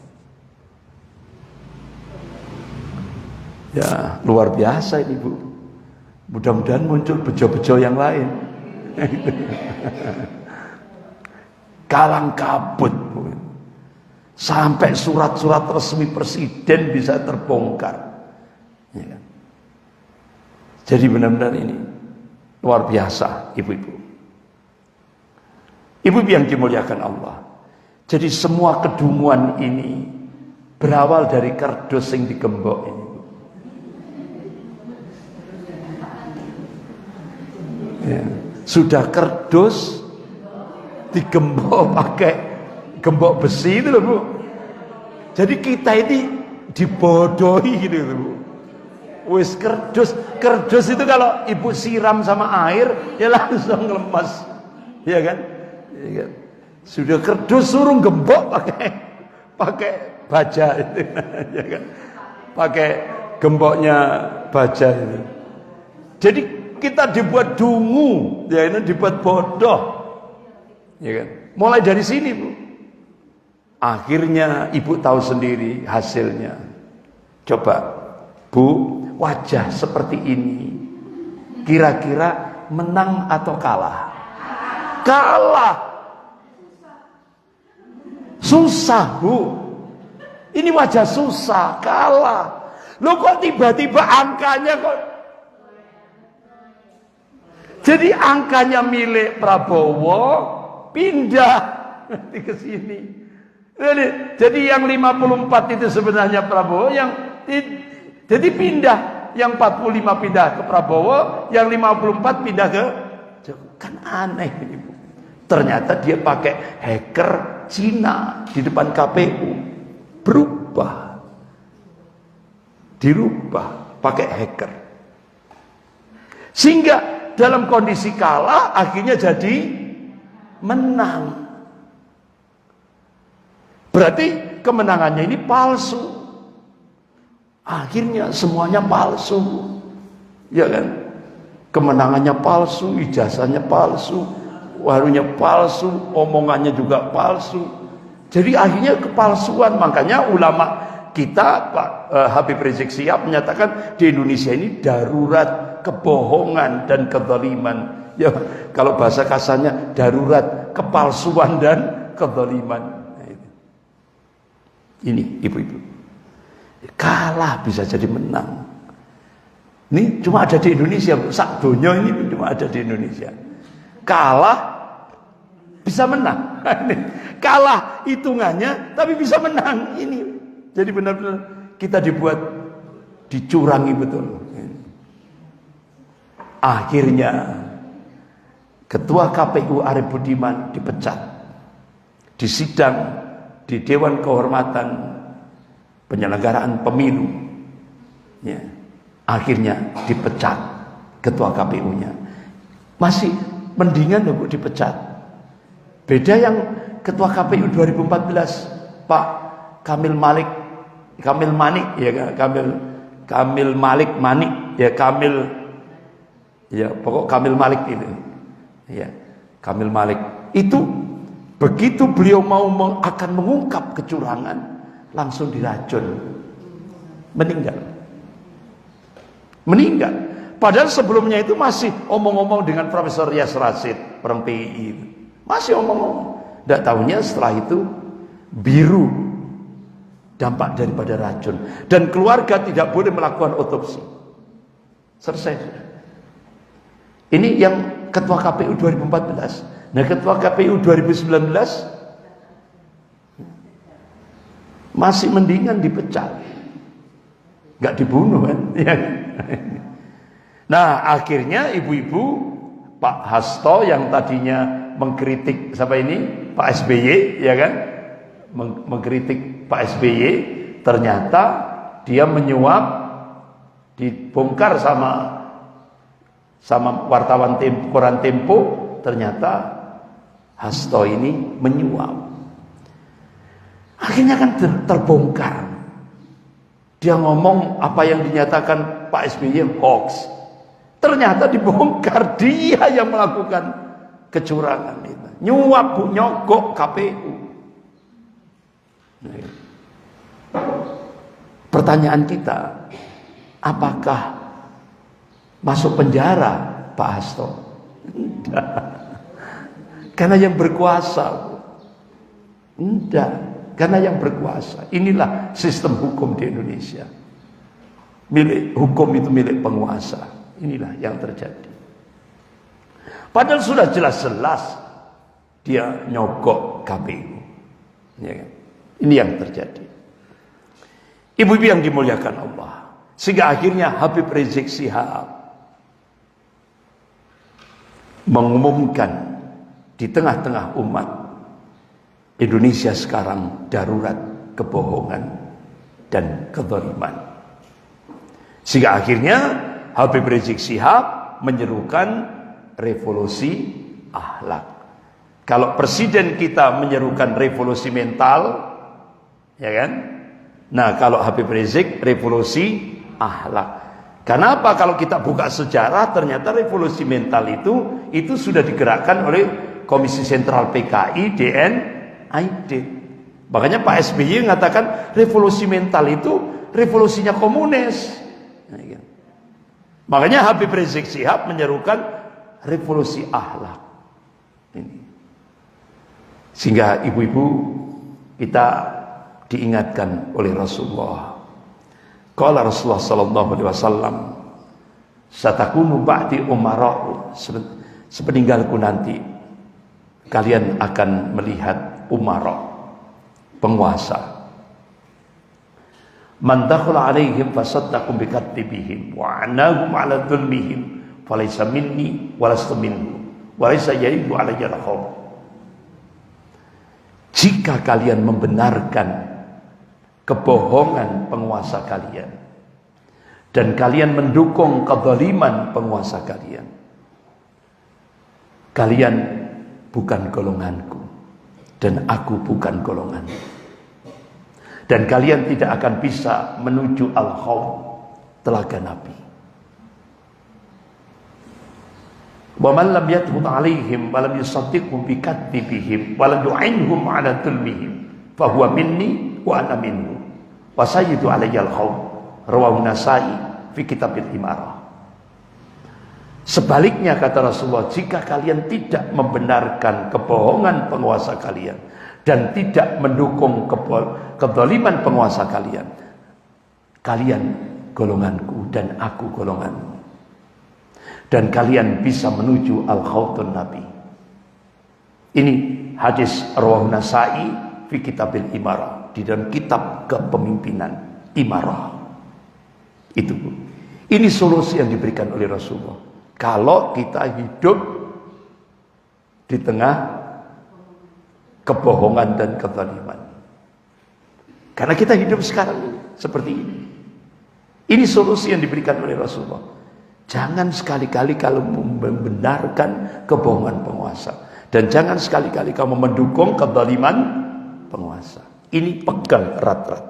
[SPEAKER 1] Ya, luar biasa ini, Bu. Mudah-mudahan muncul bejo-bejo yang lain. Kalang kabut, Bu. Sampai surat-surat resmi presiden bisa terbongkar. Ya kan? Jadi benar-benar ini luar biasa, ibu-ibu. Ibu-ibu yang dimuliakan Allah. Jadi semua kedunguan ini berawal dari kardus yang digembok ini. Ya. Sudah kardus digembok pakai gembok besi itu loh, Bu. Jadi kita ini dibodohi gitu loh, Bu. Wis kardus itu kalau ibu siram sama air ya langsung lemas. Ya kan? Ya kan? Sudah kardus suruh gembok pakai baja itu. Ya kan? Pakai gemboknya baja itu. Jadi kita dibuat dungu, ya ini dibuat bodoh. Ya kan? Mulai dari sini, Bu. Akhirnya ibu tahu sendiri hasilnya. Coba, Bu, wajah seperti ini kira-kira menang atau kalah? Kalah. Susah, Bu. Ini wajah susah, kalah. Loh kok tiba-tiba angkanya kok. Jadi angkanya milik Prabowo pindah ke sini. Jadi yang 54 itu sebenarnya Prabowo, jadi pindah, yang 45 pindah ke Prabowo, yang 54 pindah ke Jokowi. Kan aneh ini, Bu. Ternyata dia pakai hacker Cina di depan KPU. Berubah. Dirubah pakai hacker. Sehingga dalam kondisi kalah akhirnya jadi menang. Berarti kemenangannya ini palsu. Akhirnya semuanya palsu. Ya kan? Kemenangannya palsu, ijazahnya palsu, warungnya palsu, omongannya juga palsu. Jadi akhirnya kepalsuan. Makanya ulama kita, Pak Habib Rizik Syihab menyatakan di Indonesia ini darurat kebohongan dan kezaliman. Ya, kalau bahasa kasarnya darurat kepalsuan dan kezaliman. Ini ibu-ibu, kalah bisa jadi menang. Ini cuma ada di Indonesia, sak donya ini cuma ada di Indonesia. Kalah bisa menang. Kalah hitungannya tapi bisa menang. Ini jadi benar-benar kita dibuat dicurangi betul. Akhirnya Ketua KPU Arief Budiman dipecat di sidang di Dewan Kehormatan Penyelenggaraan Pemilu. Ya. Akhirnya dipecat ketua KPU-nya. Masih mendingan loh dipecat. Beda yang ketua KPU 2014, Pak Kamil Manik ya, Kamil Malik Manik ya, pokok Kamil Malik itu. Ya, Kamil Malik itu begitu beliau mau akan mengungkap kecurangan, langsung diracun, meninggal. Padahal sebelumnya itu masih omong-omong dengan Profesor Yas Rashid, orang PII, masih omong-omong. Tidak tahunya setelah itu biru dampak daripada racun. Dan keluarga tidak boleh melakukan otopsi. Selesai. Ini yang ketua KPU 2014. Nah, ketua KPU 2019 masih mendingan dipecat, nggak dibunuh kan? Nah, akhirnya ibu-ibu, Pak Hasto yang tadinya mengkritik siapa ini, Pak SBY, ya kan? Mengkritik Pak SBY, ternyata dia menyuap, dibongkar sama wartawan koran Tempo, ternyata Hasto ini menyuap. Akhirnya kan terbongkar. Dia ngomong apa yang dinyatakan Pak SBY hoax. Ternyata dibongkar, dia yang melakukan kecurangan itu. Nyuap, nyogok KPU. Pertanyaan kita, apakah masuk penjara Pak Hasto? Tidak. Karena yang berkuasa. Tidak. Karena yang berkuasa. Inilah sistem hukum di Indonesia. Hukum itu milik penguasa. Inilah yang terjadi. Padahal sudah jelas-jelas dia nyogok KPU. Ya kan? Ini yang terjadi. Ibu-ibu yang dimuliakan Allah. Sehingga akhirnya Habib Rizik Syihab mengumumkan di tengah-tengah umat Indonesia sekarang darurat kebohongan dan kezaliman. Sehingga akhirnya Habib Rizik Syihab menyerukan revolusi akhlak. Kalau presiden kita menyerukan revolusi mental, ya kan? Nah, kalau Habib Rizik revolusi akhlak. Kenapa kalau kita buka sejarah ternyata revolusi mental itu sudah digerakkan oleh Komisi Sentral PKI DNID. Makanya Pak SBY mengatakan revolusi mental itu revolusinya komunis. Makanya Habib Rizik Syihab menyerukan revolusi akhlak. Ini. Sehingga ibu-ibu kita diingatkan oleh Rasulullah. Qala Rasulullah sallallahu alaihi wasallam, "Satakunu ba'di umara'u." Sepeninggalku nanti kalian akan melihat umara, penguasa. Man dakhala alaihim fasaddaqum bikatibihim wa anahum ala dhulmihim falaysa minni wa lastu minhu wa laysa yaidu alayya al-khawf. Jika kalian membenarkan kebohongan penguasa kalian dan kalian mendukung kezaliman penguasa kalian, kalian bukan golonganku dan aku bukan golonganmu, dan kalian tidak akan bisa menuju al-khawf, telaga Nabi. Wa man lam yathbut alaihim wa lam yusaddiqhum bi kadhibihim wa lam yu'inhum ala dhulmihim fa huwa minni wa ana minhu wa sayyidu alayya al-khawf. Rawahu Nasa'i fi Kitabil Imarah. Sebaliknya kata Rasulullah, jika kalian tidak membenarkan kebohongan penguasa kalian dan tidak mendukung kezaliman penguasa kalian, kalian golonganku dan aku golonganmu, dan kalian bisa menuju al-khawtun Nabi. Ini hadis rawahu Nasa'i fi Kitabil Imarah, di dalam kitab kepemimpinan Imarah. Itu ini solusi yang diberikan oleh Rasulullah. Kalau kita hidup di tengah kebohongan dan kezaliman. Karena kita hidup sekarang seperti ini. Ini solusi yang diberikan oleh Rasulullah. Jangan sekali-kali kalau membenarkan kebohongan penguasa. Dan jangan sekali-kali kamu mendukung kezaliman penguasa. Ini pegang erat-erat.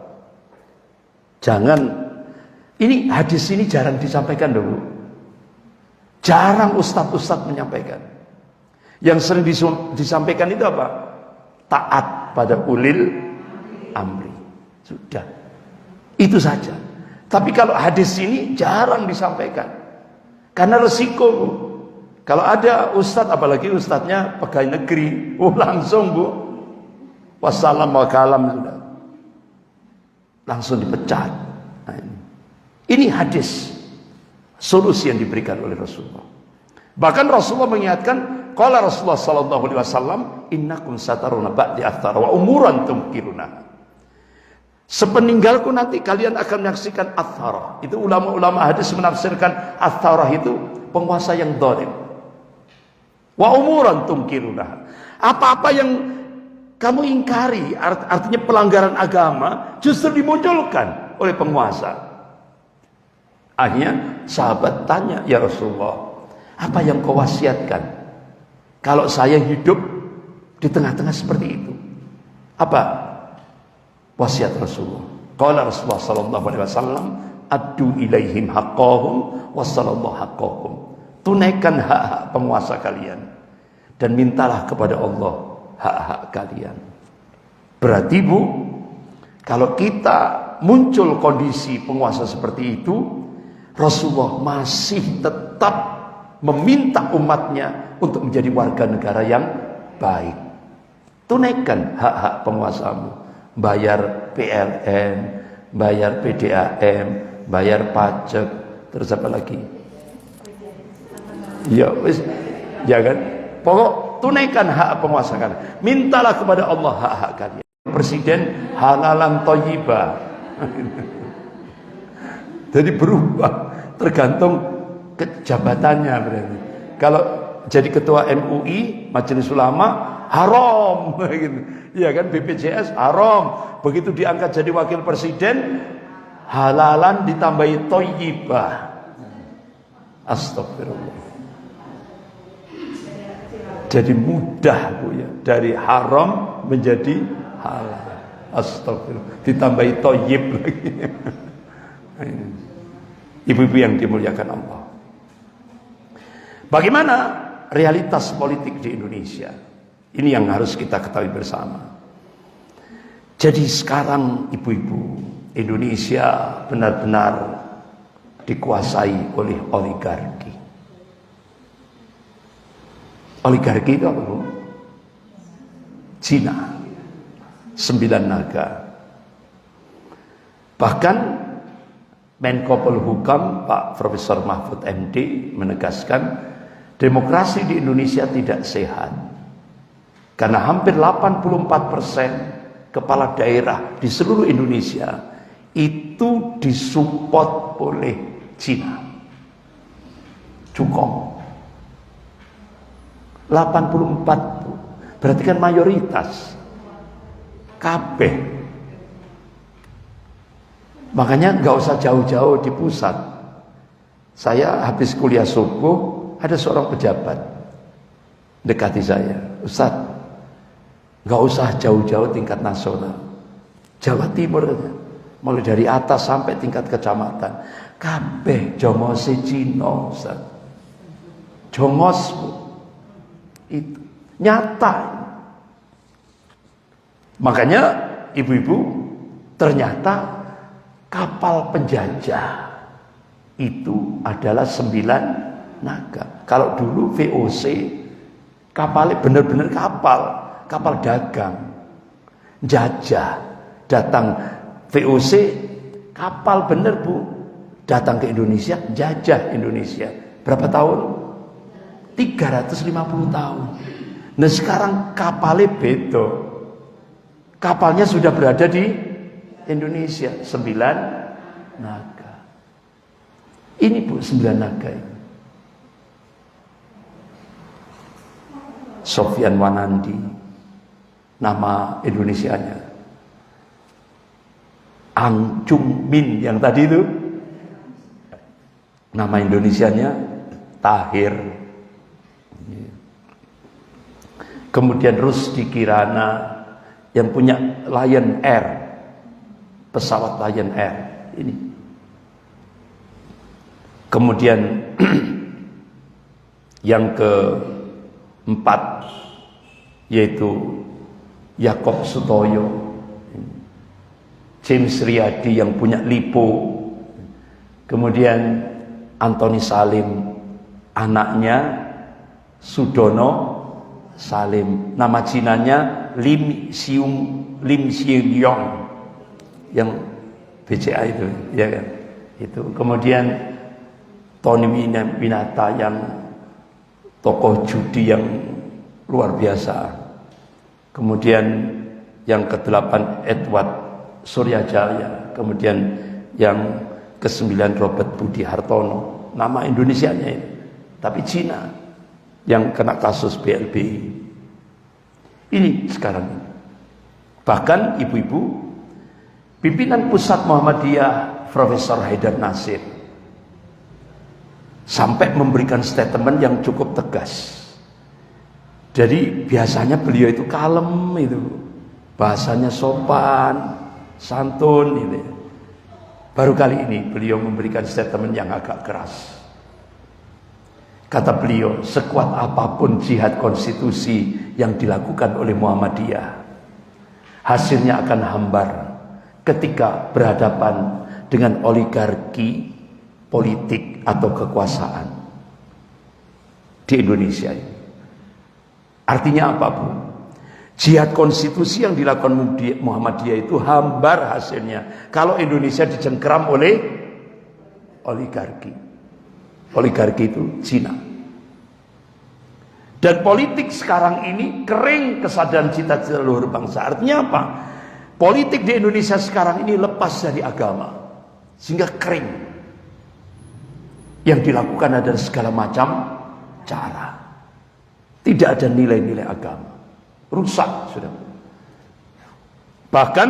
[SPEAKER 1] Jangan. Ini hadis ini jarang disampaikan dulu. Jarang ustadz-ustadz menyampaikan. Yang sering disampaikan itu apa? Taat pada ulil amri. Sudah. Itu saja. Tapi kalau hadis ini jarang disampaikan. Karena resiko, Bu. Kalau ada ustadz, apalagi ustadznya pegawai negeri, langsung, Bu. Wassalam wa kalam sudah. langsung dipecat. Nah, ini hadis solusi yang diberikan oleh Rasulullah. Bahkan Rasulullah mengingatkan, qala Rasulullah sallallahu alaihi wasallam, innakum sataruna ba'di athara wa umuran tumkiruna. Sepeninggalku nanti kalian akan menyaksikan athara. Itu ulama-ulama hadis menafsirkan athara itu penguasa yang zalim. Wa umuran tumkiruna. Apa-apa yang kamu ingkari, artinya pelanggaran agama, justru dimunculkan oleh penguasa. Akhirnya sahabat tanya, ya Rasulullah, apa yang kau wasiatkan kalau saya hidup di tengah-tengah seperti itu? Apa wasiat Rasulullah? Qala Rasulullah sallallahu alaihi wasallam, addu ilaihim haqqahum wassallallahu haqqahum. Tunaikan hak-hak penguasa kalian dan mintalah kepada Allah hak-hak kalian. Berarti Bu, kalau kita muncul kondisi penguasa seperti itu, Rasulullah masih tetap meminta umatnya untuk menjadi warga negara yang baik. Tunaikan hak-hak penguasamu, bayar PLN, bayar PDAM, bayar pajak, terus apa lagi? Ya wis, ya kan? Pokok tunaikan hak penguasa kalian. Mintalah kepada Allah hak-hak kalian. Presiden halalan thayyibah. Jadi berubah tergantung kejabatannya berarti. Kalau jadi ketua MUI, Majelis Ulama, haram gitu. Ya kan, BPJS haram. Begitu diangkat jadi wakil presiden, halalan ditambahi thayyibah. Astagfirullah. Jadi mudah Bu ya, dari haram menjadi halal. Astagfirullah. Ditambahi thayyib lagi. Ibu-ibu yang dimuliakan Allah. Bagaimana realitas politik di Indonesia? Ini yang harus kita ketahui bersama. Jadi sekarang ibu-ibu, Indonesia benar-benar dikuasai oleh oligarki. Oligarki itu apa Bu? Cina. 9 naga. Bahkan Menko Polhukam Pak Profesor Mahfud MD menegaskan demokrasi di Indonesia tidak sehat. Karena hampir 84% kepala daerah di seluruh Indonesia itu disupport oleh Cina. Cukong. 84 berarti kan mayoritas kabeh. Makanya nggak usah jauh-jauh di pusat. Saya habis kuliah subuh, ada seorang pejabat dekati saya, Ustaz, nggak usah jauh-jauh tingkat nasional, Jawa Timur aja, mulai dari atas sampai tingkat kecamatan, kabeh jongose Cina, Ustaz. Jongos itu nyata. Makanya ibu-ibu, ternyata kapal penjajah itu adalah 9 naga. Kalau dulu VOC kapalnya benar-benar kapal dagang, jajah, datang VOC kapal bener Bu, datang ke Indonesia, jajah Indonesia. Berapa tahun? 350 tahun. Nah sekarang kapalnya beda. Kapalnya sudah berada di Indonesia, 9 naga. Ini Bu, 9 naga ini. Sofyan Wanandi, nama Indonesianya. Ang Chung Min yang tadi itu, nama Indonesianya Tahir. Kemudian Rusdi Kirana yang punya Lion Air, pesawat Lion Air ini. Kemudian yang keempat yaitu Yakob Sutoyo, James Riyadi yang punya Lipo, kemudian Antoni Salim, anaknya Sudono Salim, nama Cinanya Lim Xiong, yang BCA itu, ya kan? Itu. Kemudian Tony Winata yang tokoh judi yang luar biasa. Kemudian yang ke-8 Edward Suryajaya. Kemudian yang ke-9 Robert Budi Hartono. Nama Indonesianya ini, tapi Cina yang kena kasus BLBI. Ini sekarang ini. Bahkan ibu-ibu, pimpinan pusat Muhammadiyah Profesor Haidar Nasir sampai memberikan statement yang cukup tegas. Jadi biasanya beliau itu kalem itu, bahasanya sopan, santun gitu. Baru kali ini beliau memberikan statement yang agak keras. Kata beliau, sekuat apapun jihad konstitusi yang dilakukan oleh Muhammadiyah, hasilnya akan hambar ketika berhadapan dengan oligarki politik atau kekuasaan di Indonesia ini. Artinya apa, Bu? Jihad konstitusi yang dilakukan Muhammadiyah itu hambar hasilnya kalau Indonesia dicengkeram oleh oligarki. Oligarki itu Cina. Dan politik sekarang ini kering kesadaran cita-cita luhur bangsa. Artinya apa? Politik di Indonesia sekarang ini lepas dari agama, sehingga kering. Yang dilakukan adalah segala macam cara. Tidak ada nilai-nilai agama. Rusak sudah. Bahkan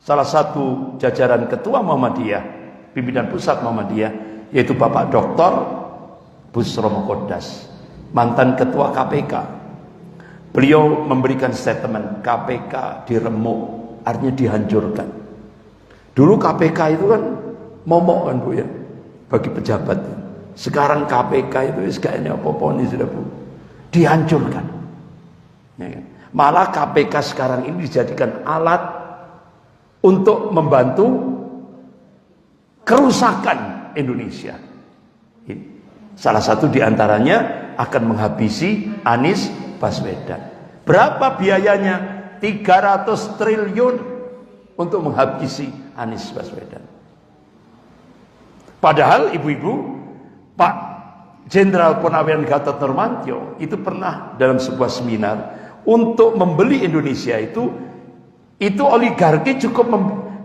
[SPEAKER 1] salah satu jajaran ketua Muhammadiyah, pimpinan pusat Muhammadiyah, yaitu Bapak Dr. Busromo Kodas, mantan ketua KPK. Beliau memberikan statement KPK diremuk, artinya dihancurkan. Dulu KPK itu kan momok kan, Bu, ya, bagi pejabat. Sekarang KPK itu kayaknya apa-apa ini sudah, Bu, dihancurkan. Ya, kan? Malah KPK sekarang ini dijadikan alat untuk membantu kerusakan Indonesia. Salah satu diantaranya akan menghabisi Anies Baswedan. Berapa biayanya? 300 triliun untuk menghabisi Anies Baswedan. Padahal ibu-ibu, Pak Jenderal Purnawiran Gatot Nurmantio itu pernah dalam sebuah seminar untuk membeli Indonesia itu oligarki cukup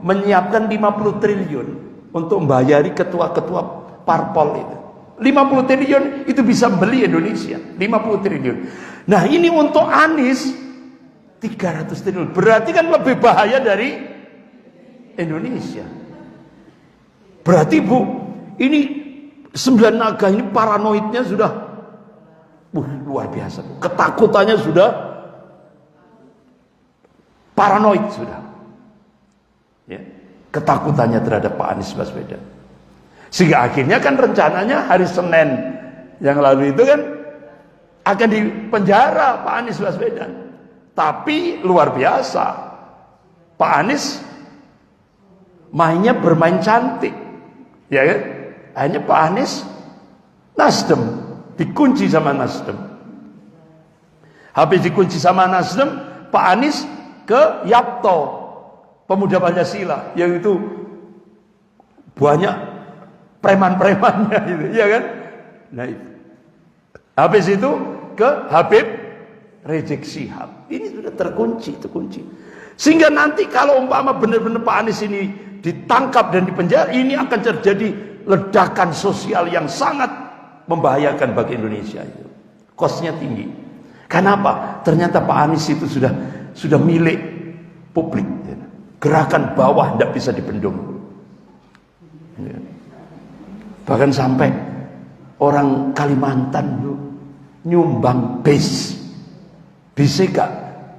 [SPEAKER 1] menyiapkan 50 triliun untuk membayari ketua-ketua parpol itu. 50 triliun itu bisa beli Indonesia, 50 triliun. Nah, ini untuk Anies 300 triliun. Berarti kan lebih bahaya dari Indonesia. Berarti, Bu, ini 9 naga ini paranoidnya sudah luar biasa. Ketakutannya sudah paranoid sudah. Ya, ketakutannya terhadap Pak Anies Baswedan. Sehingga akhirnya kan rencananya hari Senin yang lalu itu kan akan dipenjara Pak Anies Baswedan. Tapi luar biasa, Pak Anies mainnya bermain cantik, ya kan? Hanya Pak Anies Nasdem dikunci sama Nasdem. Habis dikunci sama Nasdem, Pak Anies ke Yapto, Pemuda Pancasila, yaitu banyak preman-premannya itu, ya kan? Nah, itu. Habis itu ke Habib Rizik Syihab. Ini sudah terkunci. Sehingga nanti kalau umpama benar-benar Pak Anies ini ditangkap dan dipenjara, ini akan terjadi ledakan sosial yang sangat membahayakan bagi Indonesia itu. Kosnya tinggi. Kenapa? Ternyata Pak Anies itu sudah milik publik. Gerakan bawah tidak bisa dibendung. Bahkan sampai orang Kalimantan nyumbang bis. Bisa gak?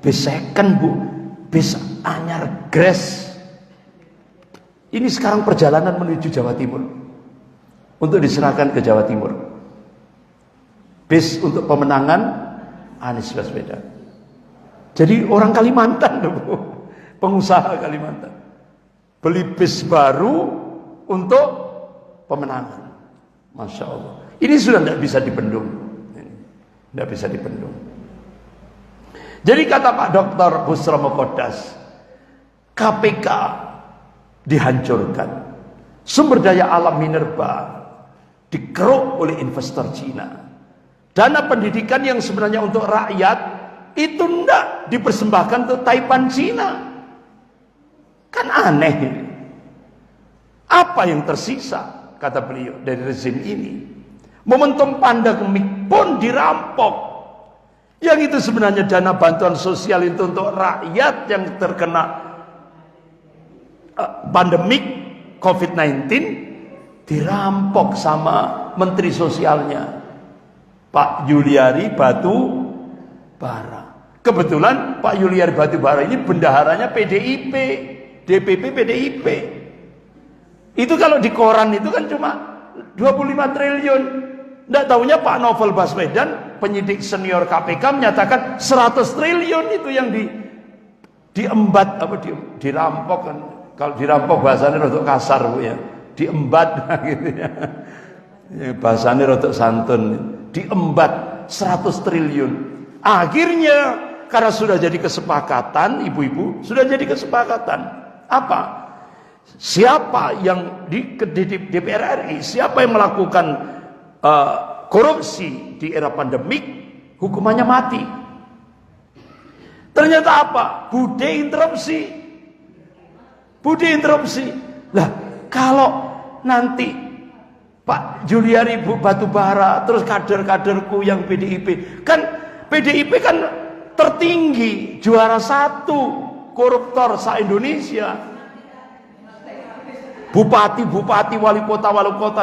[SPEAKER 1] Bis second, Bu. Bis anyar gres. Ini sekarang perjalanan menuju Jawa Timur. Untuk diserahkan ke Jawa Timur. Bis untuk pemenangan Anies Baswedan. Jadi orang Kalimantan, Bu. Pengusaha Kalimantan. Beli bis baru untuk pemenangan. Masya Allah. Ini sudah tidak bisa dibendung. Tidak bisa dibendung. Jadi kata Pak Dr. Busromo Kodas, KPK dihancurkan. Sumber daya alam minerba dikeruk oleh investor Cina. Dana pendidikan yang sebenarnya untuk rakyat itu tidak dipersembahkan untuk Taipan Cina. Kan aneh ini. Apa yang tersisa, kata beliau, dari rezim ini? Momentum pandemik pun dirampok. Yang itu sebenarnya dana bantuan sosial itu untuk rakyat yang terkena pandemik COVID-19 dirampok sama menteri sosialnya Pak Juliari Batubara. Kebetulan Pak Juliari Batubara ini bendaharanya PDIP, DPP PDIP. Itu kalau di koran itu kan cuma 25 triliun. Nggak tahunya Pak Novel Baswedan, penyidik senior KPK, menyatakan 100 triliun itu yang diembat, dirampok kan. Kalau dirampok bahasanya rodok kasar Bu ya. Diembat gitu ya. Bahasanya rodok santun. Diembat 100 triliun. Akhirnya karena sudah jadi kesepakatan, ibu-ibu, sudah jadi kesepakatan. Apa? Siapa yang di DPR RI, siapa yang melakukan korupsi di era pandemik, hukumannya mati. Ternyata apa? Bude interupsi. Lah, kalau nanti Pak Juliari Batubara terus kader-kaderku yang PDIP, kan PDIP kan tertinggi, juara 1 koruptor se-Indonesia. Bupati, wali kota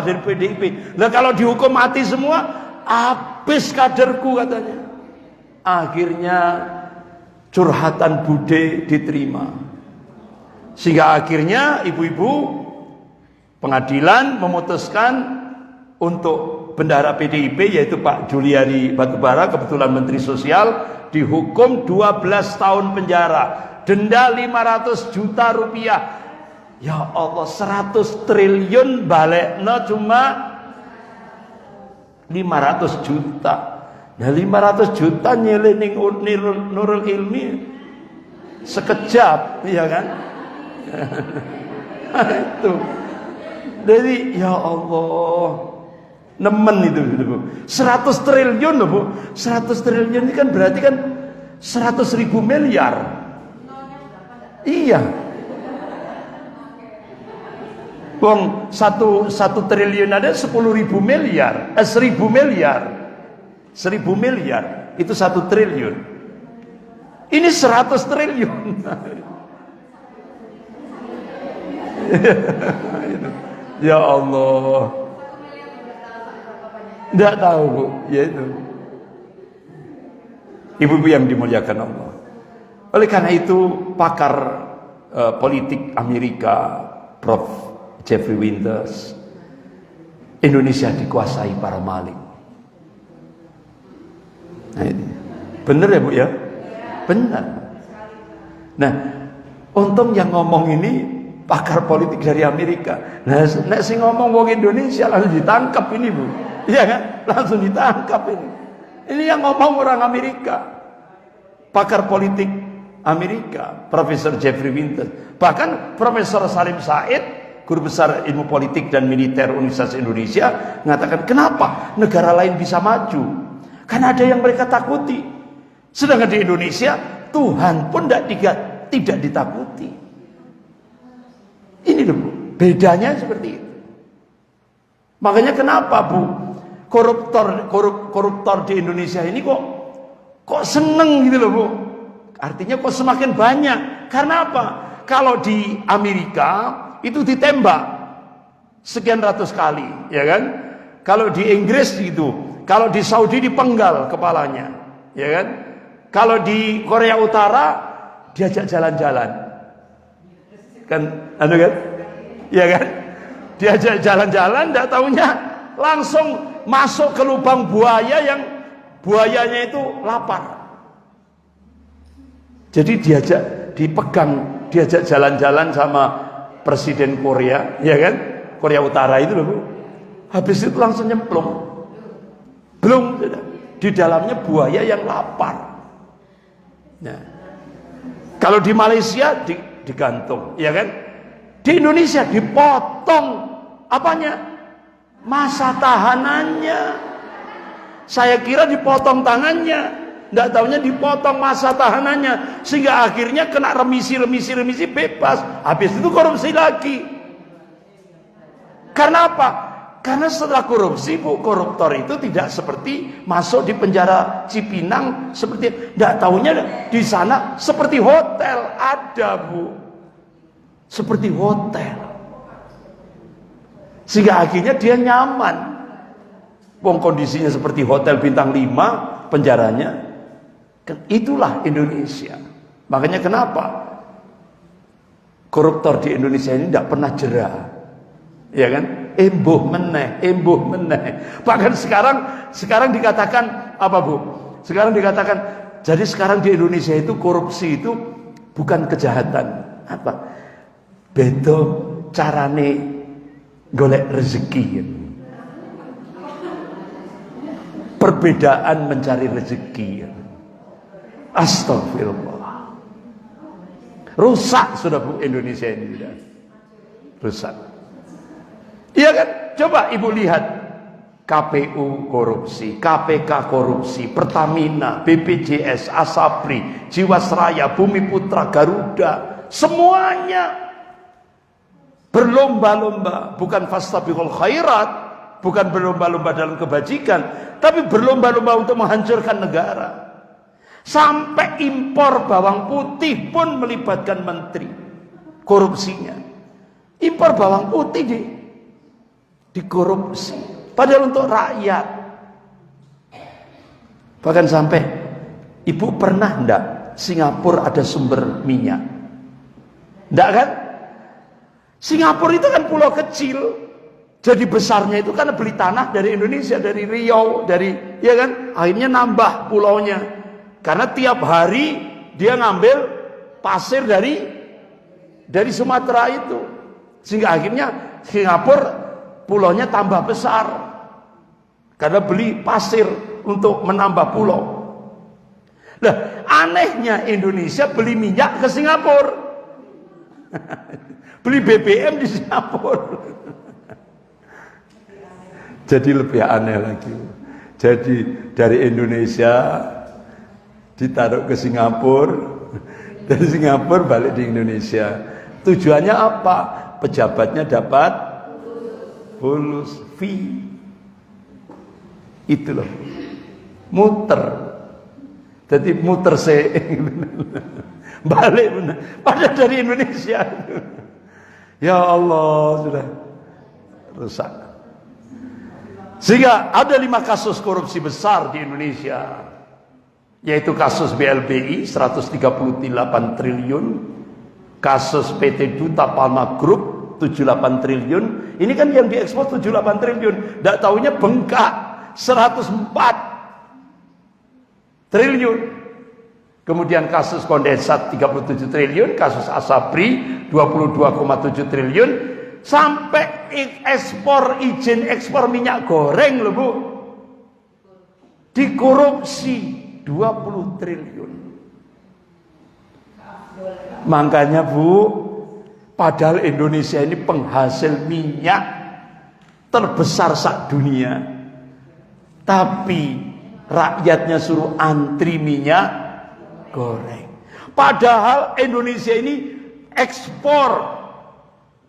[SPEAKER 1] dari PDIP. Lah kalau dihukum mati semua, habis kaderku katanya. Akhirnya curhatan Bude diterima. Sehingga akhirnya ibu-ibu pengadilan memutuskan untuk bendahara PDIP yaitu Pak Juliari Batubara, kebetulan Menteri Sosial, dihukum 12 tahun penjara, denda 500 juta rupiah. Ya Allah, 100 triliun baliknya cuma 500 juta. Nah 500 juta nyelening Nurul Ilmi sekejap, iya kan? Itu. Jadi ya Allah, nemen itu Bu. 100 triliun loh Bu. 100 triliun ini kan berarti kan 100.000 miliar. Iya. Wong 1 triliun ada 10.000 miliar, 1.000 miliar. 1.000 miliar itu 1 triliun. Ini 100 triliun. Ya Allah. Tidak tahu Bu, ya itu. Ibu-ibu yang dimuliakan Allah. Oleh karena itu pakar politik Amerika, Prof. Jeffrey Winters, Indonesia dikuasai para maling. Nah ini benar ya Bu ya? Benar. Nah, untung yang ngomong ini pakar politik dari Amerika. Nah, nek sing ngomong wong Indonesia langsung ditangkap ini Bu. Iya kan? Langsung ditangkap ini. Ini yang ngomong orang Amerika. Pakar politik Amerika, Profesor Jeffrey Winters. Bahkan Profesor Salim Said, guru besar ilmu politik dan militer Universitas Indonesia, mengatakan kenapa negara lain bisa maju? Karena ada yang mereka takuti. Sedangkan di Indonesia Tuhan pun tidak ditakuti. Ini loh Bu, bedanya seperti itu. Makanya kenapa Bu, koruptor di Indonesia ini kok seneng gitu loh Bu. Artinya kok semakin banyak. Karena apa? Kalau di Amerika itu ditembak sekian ratus kali, ya kan? Kalau di Inggris itu, kalau di Saudi dipenggal kepalanya, ya kan? Kalau di Korea Utara diajak jalan-jalan, kan? Anu kan? Ya kan? Diajak jalan-jalan, tidak tahunya langsung masuk ke lubang buaya yang buayanya itu lapar. Jadi diajak jalan-jalan sama Presiden Korea, ya kan? Korea Utara itu loh Bu. Habis itu langsung nyemplung. Belum, di dalamnya buaya yang lapar. Nah, kalau di Malaysia digantung, ya kan? Di Indonesia dipotong apanya? Masa tahanannya. Saya kira dipotong tangannya, tidak tahunya dipotong masa tahanannya, sehingga akhirnya kena remisi bebas. Habis itu korupsi lagi. Karena apa? Karena setelah korupsi, Bu, koruptor itu tidak seperti masuk di penjara Cipinang, seperti tidak tahunya di sana seperti hotel ada, Bu, seperti hotel. Sehingga akhirnya dia nyaman. Wong kondisinya seperti hotel bintang 5 penjaranya. Itulah Indonesia. Makanya kenapa koruptor di Indonesia ini tidak pernah jera, ya kan? Embuh meneh. Bahkan sekarang dikatakan apa, Bu? Sekarang dikatakan, jadi sekarang di Indonesia itu korupsi itu bukan kejahatan. Apa? Beto carane golek rezeki. Perbedaan mencari rezeki. Astagfirullah. Rusak sudah, Bu, Indonesia ini sudah rusak. Iya kan? Coba Ibu lihat, KPU korupsi, KPK korupsi, Pertamina, BPJS, Asabri, Jiwasraya, Bumi Putra, Garuda, semuanya berlomba-lomba, bukan fastabiqul khairat, bukan berlomba-lomba dalam kebajikan, tapi berlomba-lomba untuk menghancurkan negara. Sampai impor bawang putih pun melibatkan menteri korupsinya. Impor bawang putih dikorupsi, padahal untuk rakyat. Bahkan sampai, Ibu pernah enggak Singapura ada sumber minyak? Enggak kan? Singapura itu kan pulau kecil, jadi besarnya itu karena beli tanah dari Indonesia, dari Riau, ya kan? Akhirnya nambah pulaunya, karena tiap hari dia ngambil pasir dari Sumatera itu, sehingga akhirnya Singapura pulaunya tambah besar karena beli pasir untuk menambah pulau. Nah, anehnya Indonesia beli minyak ke Singapura. Beli BBM di Singapura. Jadi lebih aneh lagi. Jadi dari Indonesia ditaruh ke Singapura, dari Singapura balik di Indonesia. Tujuannya apa? Pejabatnya dapat bonus fee. Itu loh. Muter. Jadi muter balik benar. Padahal dari Indonesia. Ya Allah, sudah rusak. Sehingga ada 5 kasus korupsi besar di Indonesia, yaitu kasus BLBI 138 triliun, kasus PT Duta Palma Group 78 triliun. Ini kan yang diekspor 78 triliun, tidak tahunya bengkak 104 triliun. Kemudian kasus kondensat 37 triliun, kasus Asabri 22,7 triliun, sampai izin ekspor minyak goreng loh, Bu, dikorupsi 20 triliun. Makanya, Bu, padahal Indonesia ini penghasil minyak terbesar sak-dunia, tapi rakyatnya suruh antri minyak goreng. Padahal Indonesia ini ekspor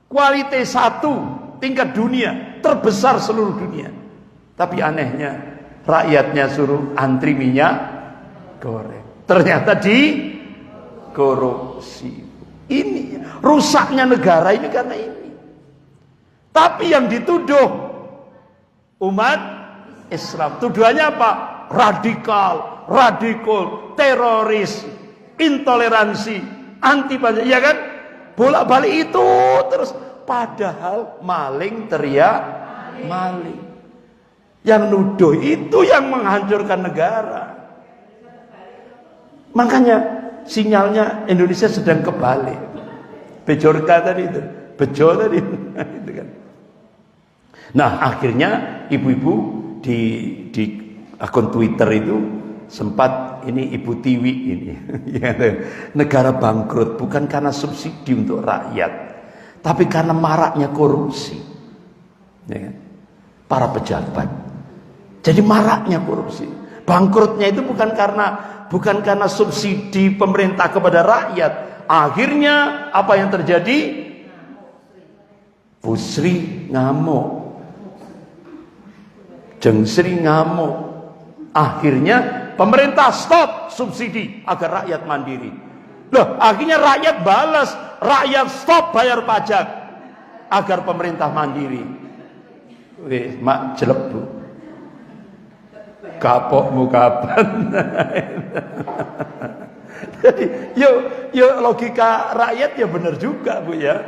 [SPEAKER 1] kualitas 1 tingkat dunia, terbesar seluruh dunia. Tapi anehnya rakyatnya suruh antri minyak goreng. Ternyata korupsi. Ini rusaknya negara ini karena ini. Tapi yang dituduh umat Islam, tuduhannya apa? Radikal, teroris, intoleransi, anti Pancasila, ya kan? Bolak-balik itu terus. Padahal maling teriak maling. Yang nuduh itu yang menghancurkan negara. Makanya sinyalnya Indonesia sedang kebalik. Bejorka tadi itu, bejo tadi itu kan. Nah, akhirnya ibu-ibu di akun Twitter itu sempat ini Ibu Tiwi ini negara bangkrut bukan karena subsidi untuk rakyat, tapi karena maraknya korupsi, ya kan? Para pejabat. Jadi maraknya korupsi. Bangkrutnya itu bukan karena subsidi pemerintah kepada rakyat. Akhirnya apa yang terjadi? Pusri ngamuk, Jengsri ngamuk. Akhirnya pemerintah stop subsidi agar rakyat mandiri. Loh, akhirnya rakyat balas, rakyat stop bayar pajak agar pemerintah mandiri. Wih, mak jelek bu, kapokmu kapan? Jadi, yuk logika rakyat ya benar juga bu ya.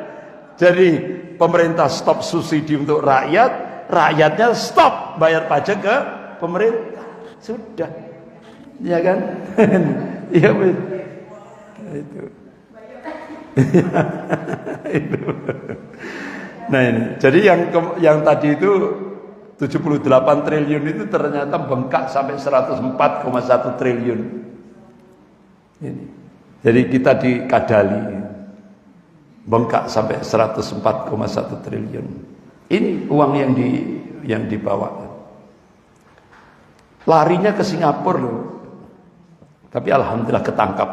[SPEAKER 1] Jadi pemerintah stop subsidi untuk rakyat, rakyatnya stop bayar pajak ke pemerintah. Sudah, ya kan? Iya bu. Itu. Itu. Nah ini, jadi yang tadi itu 78 triliun itu ternyata bengkak sampai 104,1 triliun. Ini. Jadi kita dikadali bengkak sampai 104,1 triliun. Ini uang yang dibawa. Larinya ke Singapura loh. Tapi alhamdulillah ketangkap.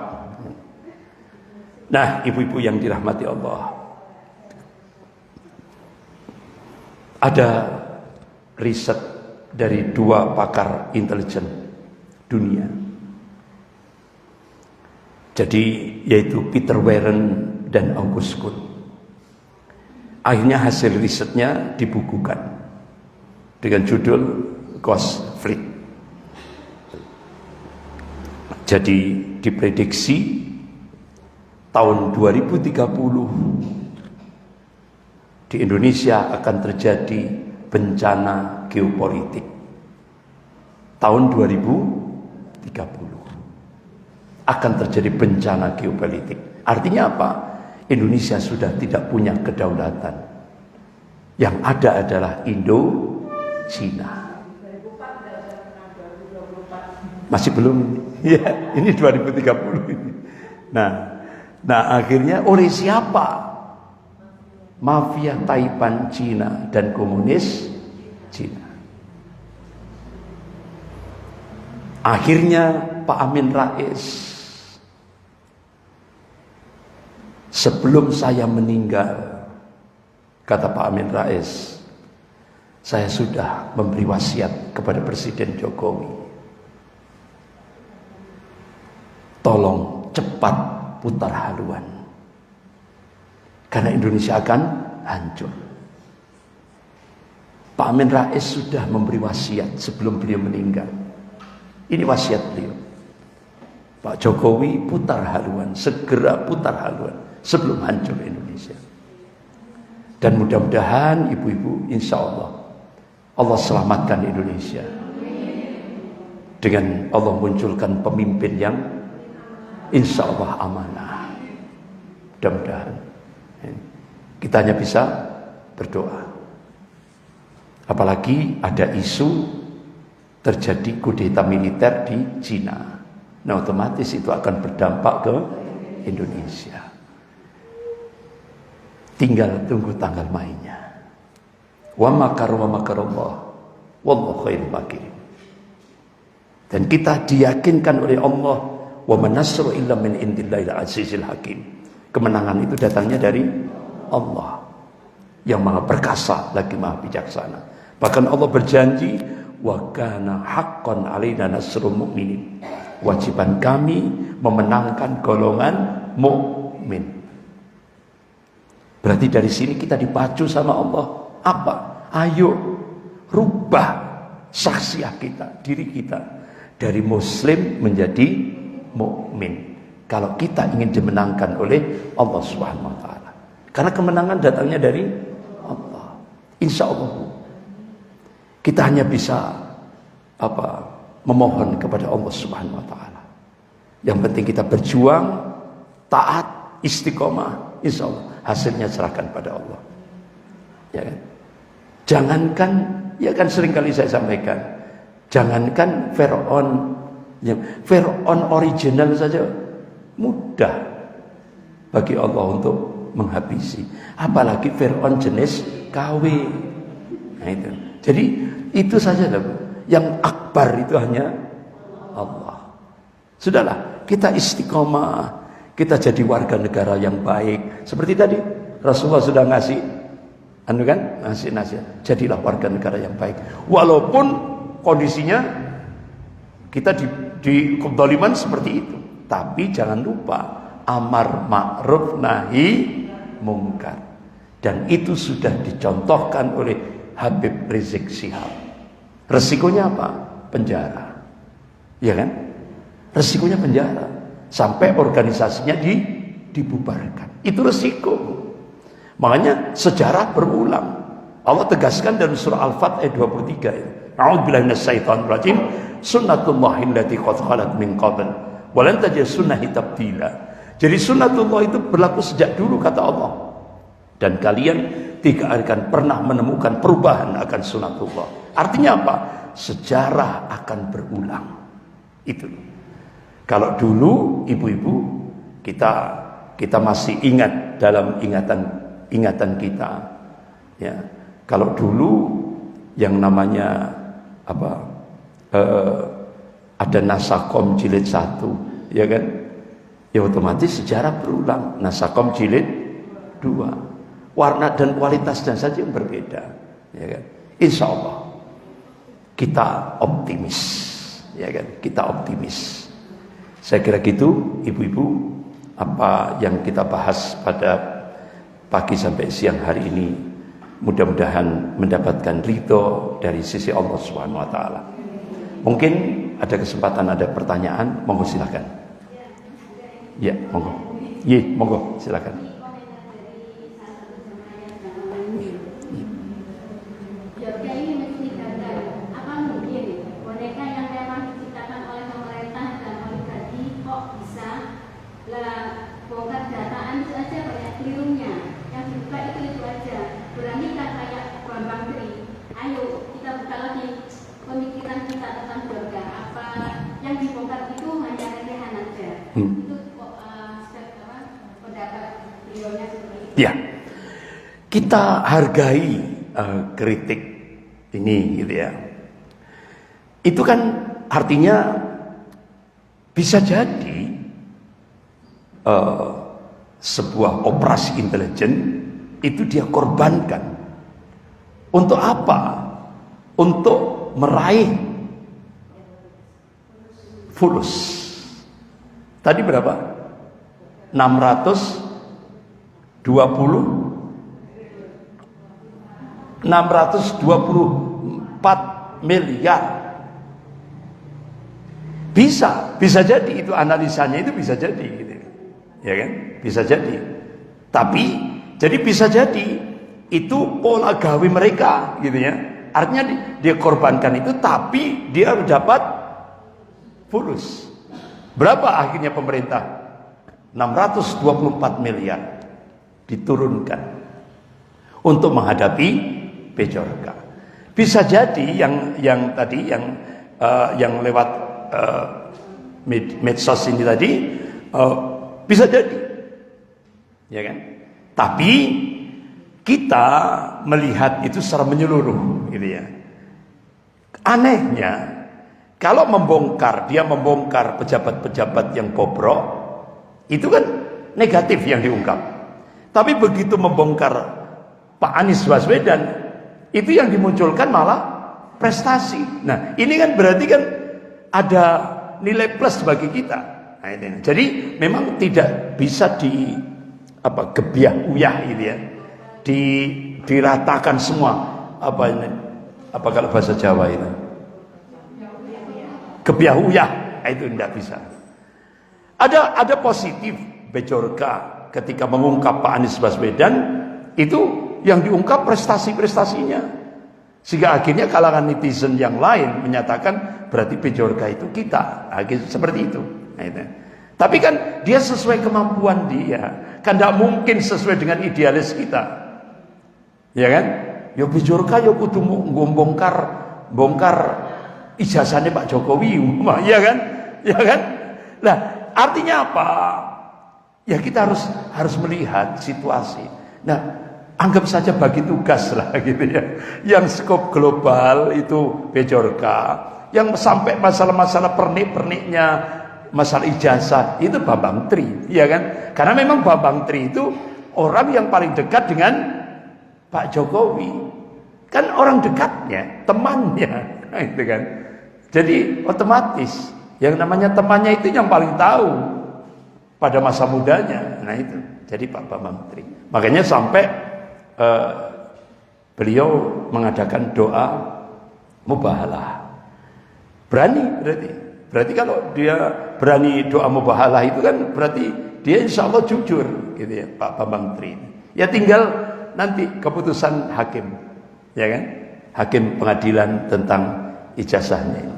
[SPEAKER 1] Nah, ibu-ibu yang dirahmati Allah. Ada riset dari 2 pakar intelijen dunia. Jadi yaitu Peter Warren dan August Kuhn. Akhirnya hasil risetnya dibukukan dengan judul Ghost Fleet. Jadi diprediksi tahun 2030 di Indonesia akan terjadi bencana geopolitik. Tahun 2030 akan terjadi bencana geopolitik. Artinya apa? Indonesia sudah tidak punya kedaulatan. Yang ada adalah Indo-Cina. Masih belum. Ya, ini 2030 ini. Nah akhirnya oleh siapa? Mafia Taipan Cina dan komunis Cina. Akhirnya Pak Amin Rais, sebelum saya meninggal, kata Pak Amin Rais, saya sudah memberi wasiat kepada Presiden Jokowi, tolong cepat putar haluan, karena Indonesia akan hancur. Pak Amin Rais sudah memberi wasiat sebelum beliau meninggal. Ini wasiat beliau. Pak Jokowi putar haluan, segera putar haluan sebelum hancur Indonesia. Dan mudah-mudahan ibu-ibu, insya Allah selamatkan Indonesia dengan Allah munculkan pemimpin yang insya Allah amanah. Mudah-mudahan kita hanya bisa berdoa. Apalagi ada isu terjadi kudeta militer di Cina. Nah, otomatis itu akan berdampak ke Indonesia. Tinggal tunggu tanggal mainnya. Wa makarallah wallahu khairul makirin. Dan kita diyakinkan oleh Allah, wa manasru illa min indillahil azizil hakim. Kemenangan itu datangnya dari Allah yang maha perkasa lagi maha bijaksana. Bahkan Allah berjanji, wa kana haqqan alaina nasrul mu'minin. Wajiban kami memenangkan golongan mukmin. Berarti dari sini kita dipacu sama Allah. Apa? Ayo rubah syakhsiah kita, diri kita dari muslim menjadi mukmin. Kalau kita ingin dimenangkan oleh Allah Subhanahu wa taala. Karena kemenangan datangnya dari Allah. Insya Allah. Kita hanya bisa memohon kepada Allah Subhanahu wa taala. Yang penting kita berjuang, taat, istiqomah, insya Allah hasilnya serahkan pada Allah. Ya kan? Jangankan, ya kan sering kali saya sampaikan, jangankan Fir'aun original saja mudah bagi Allah untuk menghabisi. Apalagi Fir'aun jenis KW. Nah itu. Jadi itu saja lah, Bu. Yang akbar itu hanya Allah. Sudahlah, kita istiqomah, kita jadi warga negara yang baik. Seperti tadi Rasulullah sudah ngasih ngasih nasihat. Jadilah warga negara yang baik. Walaupun kondisinya kita di kezaliman seperti itu. Tapi jangan lupa amar ma'ruf nahi mungkar. Dan itu sudah dicontohkan oleh Habib Rizik Syihab. Resikonya apa? Penjara. Ya kan? Resikonya penjara. Sampai organisasinya dibubarkan. Itu resiko. Makanya sejarah berulang. Allah tegaskan dalam surah Al-Fat ayat 23 itu. A'udzubillahi minasyaitonir rajim. Sunnatullahi allati qad khalat min qabl wa lan tajid sunnahi tabdila. Jadi sunnatullah itu berlaku sejak dulu kata Allah. Dan kalian tidak akan pernah menemukan perubahan akan sunnatullah. Artinya apa? Sejarah akan berulang. Itu. Kalau dulu ibu-ibu kita masih ingat dalam ingatan kita, ya. Kalau dulu yang namanya ada Nasakom jilid 1, ya kan? Ya otomatis sejarah berulang. Nasakom jilid 2. Warna dan kualitasnya saja yang berbeda, ya kan? Insya Allah kita optimis, ya kan? Kita optimis. Saya kira gitu, ibu-ibu, apa yang kita bahas pada pagi sampai siang hari ini mudah-mudahan mendapatkan ridho dari sisi Allah Subhanahu wa taala. Mungkin ada kesempatan, ada pertanyaan, monggo silakan. Ya, monggo. Ye, monggo silakan. Ya, kita hargai kritik ini, gitu ya. Itu kan artinya bisa jadi sebuah operasi intelijen itu dia korbankan. Untuk apa? Untuk meraih fulus. Tadi berapa? 624 miliar. Bisa jadi itu analisanya, itu bisa jadi gitu. Ya kan? Bisa jadi. Tapi jadi bisa jadi itu pola gawe mereka gitu ya. Artinya dia korbankan itu tapi dia dapat fulus. Berapa akhirnya pemerintah? 624 miliar diturunkan untuk menghadapi Bejorka. Bisa jadi yang tadi yang lewat medsos ini tadi bisa jadi, ya kan? Tapi kita melihat itu secara menyeluruh, gitu ya. Anehnya, kalau dia membongkar pejabat-pejabat yang bobrok, itu kan negatif yang diungkap. Tapi begitu membongkar Pak Anies Baswedan, itu yang dimunculkan malah prestasi. Nah, ini kan berarti kan ada nilai plus bagi kita. Nah, ini. Jadi memang tidak bisa gebiah uyah gitu ya. Diratakan semua apa kalau bahasa Jawa itu? Gebiah uyah, itu tidak bisa. Ada positif Bejorka ketika mengungkap Pak Anies Baswedan, itu yang diungkap prestasi-prestasinya. Sehingga akhirnya kalangan netizen yang lain menyatakan berarti Bejorka itu kita. Seperti itu. Nah, itu. Tapi kan dia sesuai kemampuan dia. Kan tidak mungkin sesuai dengan idealis kita. Ya kan? Ya Bejorka ya kudu bongkar ijazahnya Pak Jokowi, ya kan? Ya kan? Nah, artinya apa? Ya kita harus melihat situasi. Nah, anggap saja bagi tugas lah gitu ya. Yang skop global itu Bejorka, yang sampai masalah-masalah pernik-perniknya, masalah ijazah itu Bambang Tri, ya kan? Karena memang Bambang Tri itu orang yang paling dekat dengan Pak Jokowi. Kan orang dekatnya, temannya, gitu kan. Jadi otomatis yang namanya temannya itu yang paling tahu pada masa mudanya. Nah itu, jadi Pak Bambang Tri. Makanya sampai beliau mengadakan doa mubahalah. Berani berarti kalau dia berani doa mubahalah itu kan berarti dia insya Allah jujur gitu ya, Pak Bambang Tri. Ya tinggal nanti keputusan hakim, ya kan? Hakim pengadilan tentang ijazahnya ini,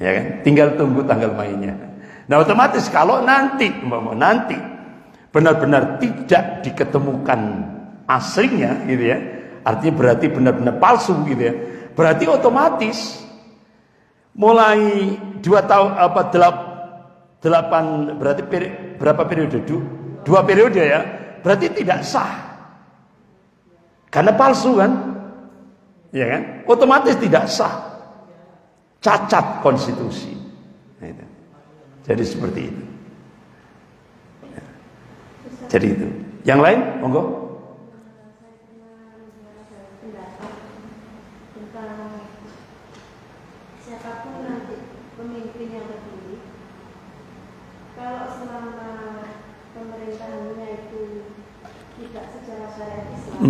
[SPEAKER 1] ya kan? Tinggal tunggu tanggal mainnya. Nah otomatis kalau nanti benar-benar tidak diketemukan aslinya gitu ya, artinya berarti benar-benar palsu gitu ya, berarti otomatis mulai 2 tahun apa 8 berarti berapa periode? 2 periode ya, berarti tidak sah karena palsu kan, ya kan? Otomatis tidak sah, cacat konstitusi. Nah, itu. Jadi seperti itu. Jadi itu. Yang lain, monggo.
[SPEAKER 2] Tentang siapapun nanti pemimpin yang terpilih, kalau selama pemerintahannya itu tidak secara syariat Islam,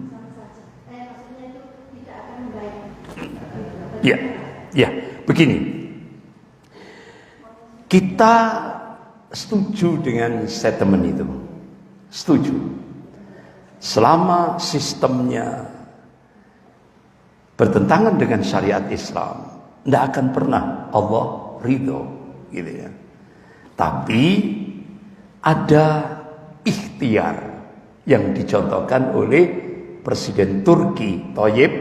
[SPEAKER 2] sama saja. Maksudnya itu tidak akan baik.
[SPEAKER 1] Ya, begini. Kita setuju dengan statement itu. Setuju. Selama sistemnya bertentangan dengan syariat Islam, tidak akan pernah Allah ridho, gitu ya. Tapi ada ikhtiar yang dicontohkan oleh Presiden Turki Tayyip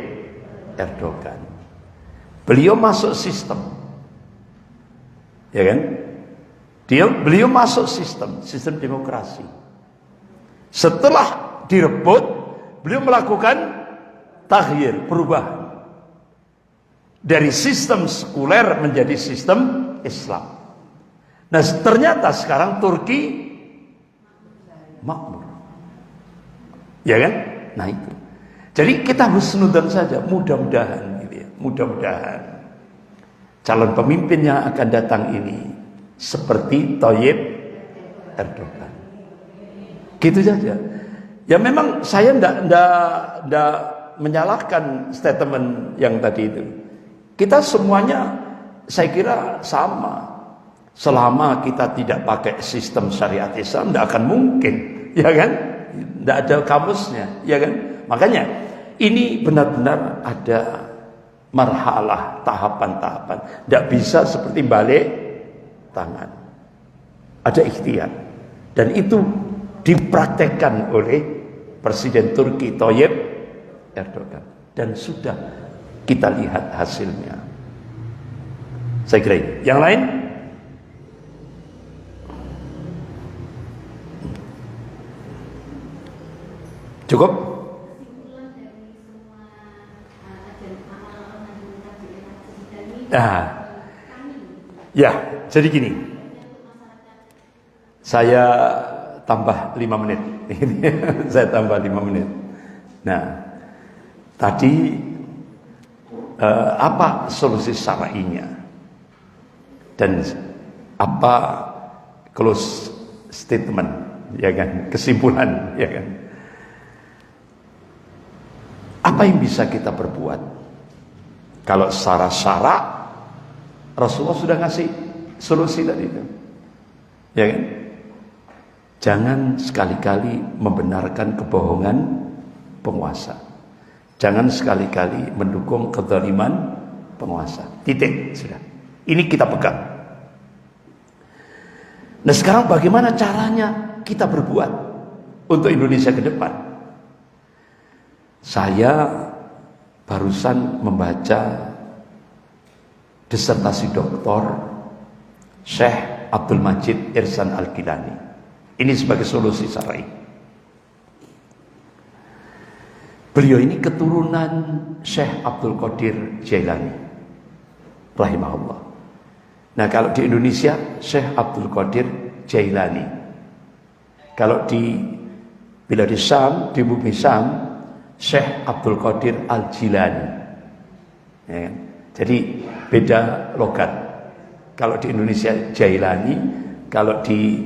[SPEAKER 1] Erdogan. Beliau masuk sistem, ya kan? Beliau masuk sistem demokrasi. Setelah direbut, beliau melakukan taghyir, perubahan dari sistem sekuler menjadi sistem Islam. Nah, ternyata sekarang Turki makmur, ya kan? Nah itu. Jadi kita husnudzon saja, mudah-mudahan, gitu ya. Mudah-mudahan calon pemimpin yang akan datang ini seperti Tayyip Erdogan. Gitu saja. Ya memang saya ndak menyalahkan statement yang tadi itu. Kita semuanya saya kira sama. Selama kita tidak pakai sistem syariat Islam, tidak akan mungkin, ya kan? Tidak ada kamusnya, ya kan? Makanya ini benar-benar ada marhalah, tahapan-tahapan. Tidak bisa seperti balik tangan. Ada ikhtiar. Dan itu dipraktekkan oleh Presiden Turki Tayyip Erdogan. Dan sudah kita lihat hasilnya. Saya kira ini. Yang lain? Cukup? Nah, ya, jadi gini. Saya tambah 5 menit. Saya tambah 5 menit. Nah, tadi apa solusi syar'inya? Dan apa close statement, ya kan? Kesimpulan, ya kan? Apa yang bisa kita perbuat? Kalau secara syarak Rasulullah sudah ngasih solusi tadi itu, ya kan? Jangan sekali-kali membenarkan kebohongan penguasa. Jangan sekali-kali mendukung kezaliman penguasa. Titik, sudah. Ini kita pegang. Nah sekarang bagaimana caranya kita berbuat untuk Indonesia ke depan? Saya barusan membaca disertasi doktor Syekh Abdul Majid Ihsan Al-Gilani. Ini sebagai solusi syar'i. Beliau ini keturunan Syekh Abdul Qadir Jailani rahimahullah. Nah, kalau di Indonesia Syekh Abdul Qadir Jailani. Kalau bila di Syam, di bumi Syam, Syekh Abdul Qadir Al-Jilani. Ya kan? Jadi beda logat. Kalau di Indonesia Jailani, kalau di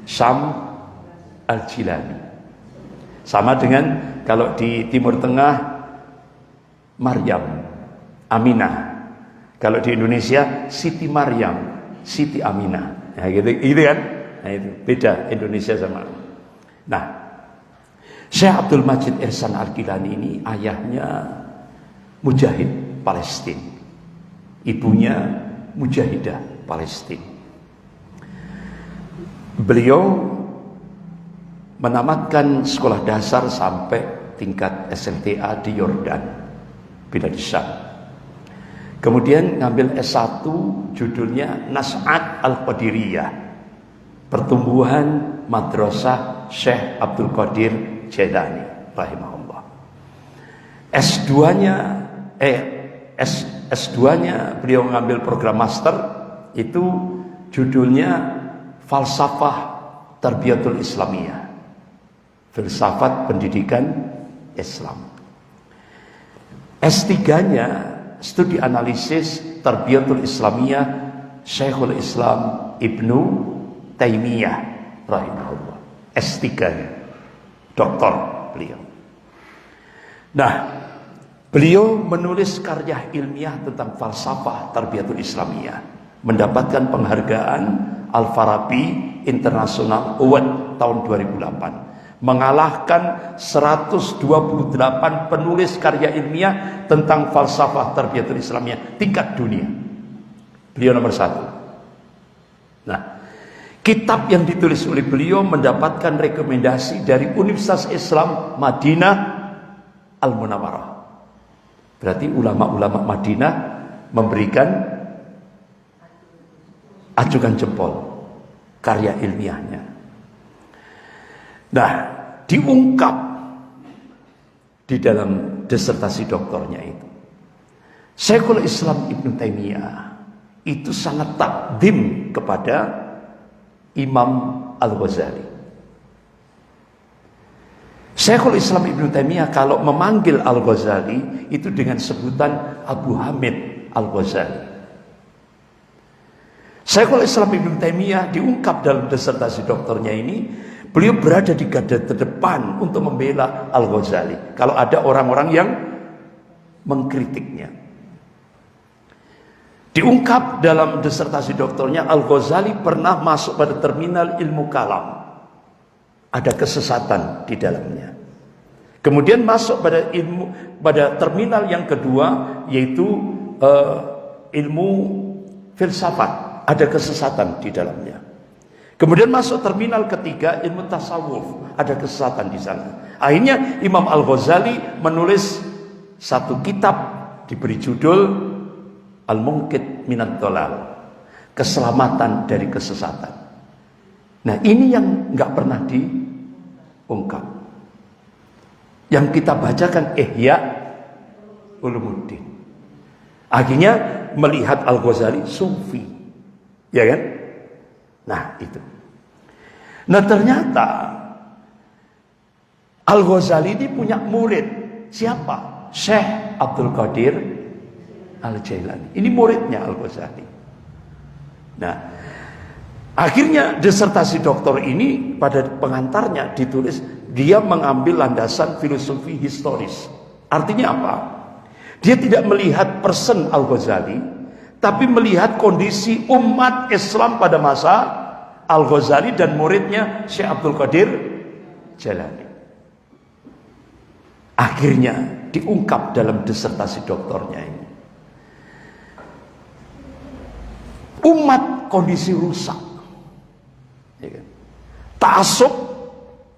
[SPEAKER 1] Syam Al-Jilani. Sama dengan kalau di Timur Tengah Maryam, Aminah. Kalau di Indonesia Siti Maryam, Siti Aminah. Nah, gitu kan? Nah, itu beda Indonesia sama. Nah, Syekh Abdul Majid Ihsan Al-Gilani ini ayahnya mujahid Palestina. Ibunya mujahidah Palestina. Beliau menamatkan sekolah dasar sampai tingkat SLTA di Yordan, Bilad Syam. Kemudian ngambil S1 judulnya Nas'at Al-Qadiriyah, Pertumbuhan Madrasah Syekh Abdul Qadir Jailani rahimahullah. S2-nya beliau ngambil program master, itu judulnya Falsafah Tarbiyatul Islamiyah, Filsafat Pendidikan Islam. S3-nya Studi Analisis Tarbiyatul Islamiyah Syekhul Islam Ibnu Taimiyah rahimahullah. S3-nya doktor beliau. Nah, beliau menulis karya ilmiah tentang falsafah Tarbiyatul Islamiyah, mendapatkan penghargaan Al-Farabi International Award tahun 2008, mengalahkan 128 penulis karya ilmiah tentang falsafah Tarbiyatul Islamiyah tingkat dunia. Beliau nomor 1. Nah, kitab yang ditulis oleh beliau mendapatkan rekomendasi dari Universitas Islam Madinah Al-Munawwarah. Berarti ulama-ulama Madinah memberikan ajukan jempol karya ilmiahnya. Nah, diungkap di dalam disertasi doktornya itu, Syekhul Islam Ibnu Taimiyah itu sangat takdim kepada Imam Al-Ghazali. Syekhul Islam Ibnu Taimiyah kalau memanggil Al-Ghazali itu dengan sebutan Abu Hamid Al-Ghazali. Syekhul Islam Ibnu Taimiyah diungkap dalam disertasi doktornya ini, beliau berada di garda terdepan untuk membela Al-Ghazali kalau ada orang-orang yang mengkritiknya. Diungkap dalam disertasi doktornya, Al-Ghazali pernah masuk pada terminal ilmu kalam. Ada kesesatan di dalamnya. Kemudian masuk pada terminal yang kedua, yaitu ilmu filsafat. Ada kesesatan di dalamnya. Kemudian masuk terminal ketiga, ilmu tasawuf. Ada kesesatan di sana. Akhirnya Imam Al-Ghazali menulis satu kitab diberi judul Al-Munqidh Minad Dhalal, keselamatan dari kesesatan. Nah, ini yang nggak pernah diungkap. Yang kita bacakan Ihya Ulumuddin. Akhirnya melihat Al-Ghazali sufi, ya kan? Nah, itu. Nah, ternyata Al-Ghazali ini punya murid. Siapa? Syekh Abdul Qadir Al-Jailani. Ini muridnya Al-Ghazali. Nah, akhirnya disertasi doktor ini pada pengantarnya ditulis dia mengambil landasan filosofi historis. Artinya apa? Dia tidak melihat person Al-Ghazali, tapi melihat kondisi umat Islam pada masa Al-Ghazali dan muridnya Syekh Abdul Qadir Jailani. Akhirnya diungkap dalam disertasi doktornya ini. Umat kondisi rusak, ya kan? Ta'assub,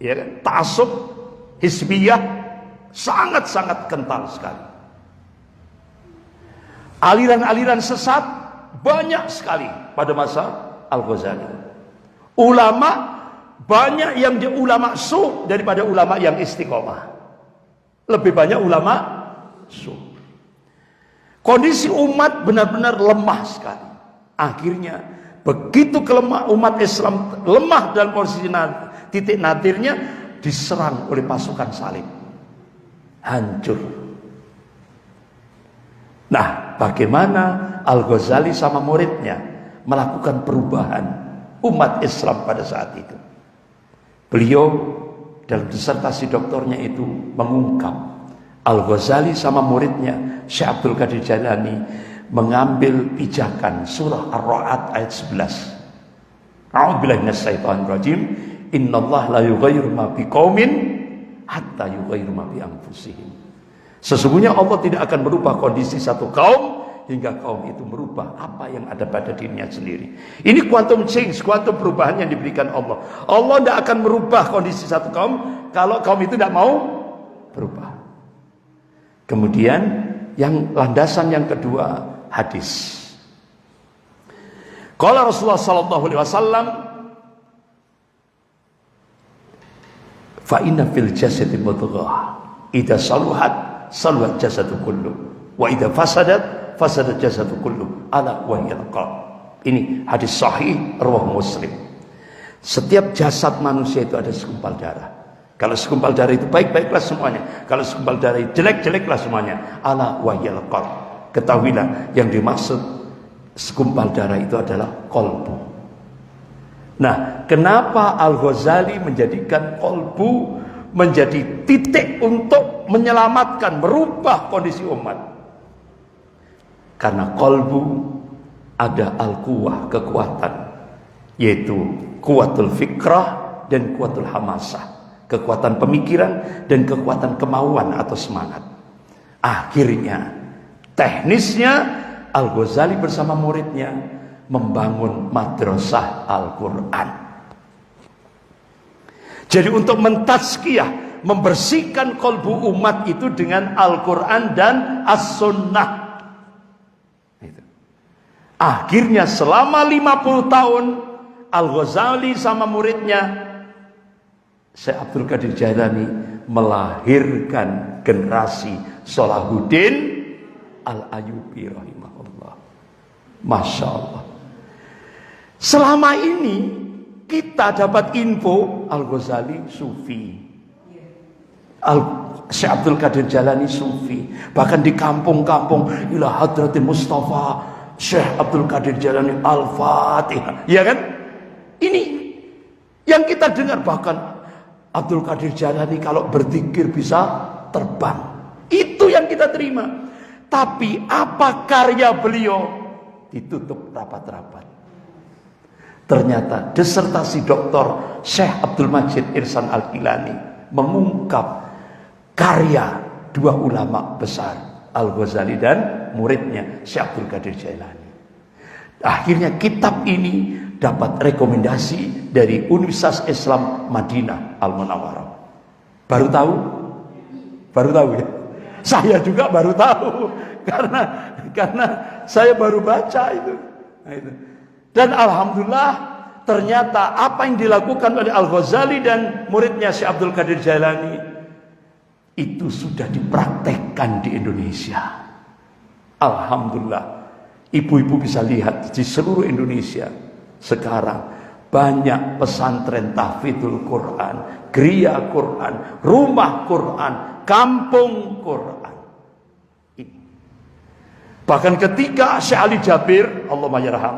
[SPEAKER 1] ya kan? Ta'assub hizbiyah sangat-sangat kental sekali. Aliran-aliran sesat banyak sekali pada masa Al-Ghazali. Ulama banyak yang dia ulama su daripada ulama yang istiqomah. Lebih banyak ulama su. Kondisi umat benar-benar lemah sekali. Akhirnya begitu umat Islam lemah dalam posisi titik nadirnya, diserang oleh pasukan salib, hancur. Nah, bagaimana Al-Ghazali sama muridnya melakukan perubahan umat Islam pada saat itu? Beliau dalam disertasi doktornya itu mengungkap Al-Ghazali sama muridnya Syekh Abdul Qadir Jailani mengambil pijakan surah Ar-Ra'd ayat 11. A'udzubillahi minasyaitonir rajim. Innallaha la yughayyiru ma biqaumin hatta yughayyiru ma bi anfusihim. Sesungguhnya Allah tidak akan merubah kondisi satu kaum hingga kaum itu merubah apa yang ada pada dirinya sendiri. Ini quantum change, quantum perubahan yang diberikan Allah. Allah tidak akan merubah kondisi satu kaum kalau kaum itu tidak mau berubah. Kemudian yang landasan yang kedua, hadis. Qala Rasulullah sallallahu alaihi wasallam, fa inna fil jasadi mudghah idza saluhat saluhat jasadu kullu wa idza fasadat fasadat jasadu kullu ala wa hiya qalb. Ini hadis sahih riwayat Muslim. Setiap jasad manusia itu ada segumpal darah. Kalau segumpal darah itu baik-baiklah semuanya. Kalau segumpal darah itu jelek-jeleklah semuanya. Ala wa hiya qalb. Ketahuilah yang dimaksud segumpal darah itu adalah qalbu. Nah, kenapa Al-Ghazali menjadikan qalbu menjadi titik untuk menyelamatkan, merubah kondisi umat? Karena qalbu ada al-quwah, kekuatan, yaitu kuwatul fikrah dan kuwatul hamasah, kekuatan pemikiran dan kekuatan kemauan atau semangat. Akhirnya teknisnya Al-Ghazali bersama muridnya membangun madrasah Al-Quran. Jadi untuk mentazkiyah, membersihkan kolbu umat itu dengan Al-Quran dan As-Sunnah. Akhirnya selama 50 tahun Al-Ghazali sama muridnya Syekh Abdul Qadir Jailani melahirkan generasi Salahuddin Al-Ayyubi rahimahullah. Masya Allah. Selama ini kita dapat info Al-Ghazali Sufi, Syekh Abdul Qadir Jailani Sufi. Bahkan di kampung-kampung ila hadratil Mustafa Syekh Abdul Qadir Jailani Al-Fatihah. Ya kan? Ini yang kita dengar. Bahkan Abdul Qadir Jailani kalau berzikir bisa terbang. Itu yang kita terima. Tapi apa karya beliau? Ditutup rapat-rapat. Ternyata disertasi Dr. Syekh Abdul Majid Ihsan Al-Kilani mengungkap karya dua ulama besar, Al-Ghazali dan muridnya Syekh Abdul Qadir Jailani. Akhirnya kitab ini dapat rekomendasi dari Universitas Islam Madinah Al-Munawwarah. Baru tahu? Baru tahu ya? Saya juga baru tahu karena saya baru baca itu. Nah, itu. Dan alhamdulillah ternyata apa yang dilakukan oleh Al-Ghazali dan muridnya Syekh Abdul Qadir Jailani itu sudah dipraktekkan di Indonesia. Alhamdulillah, ibu-ibu bisa lihat di seluruh Indonesia sekarang banyak pesantren tahfidzul Quran, geria Quran, rumah Quran, kampung Quran. Bahkan ketika Syekh Ali Jabir, Allahumma yarham,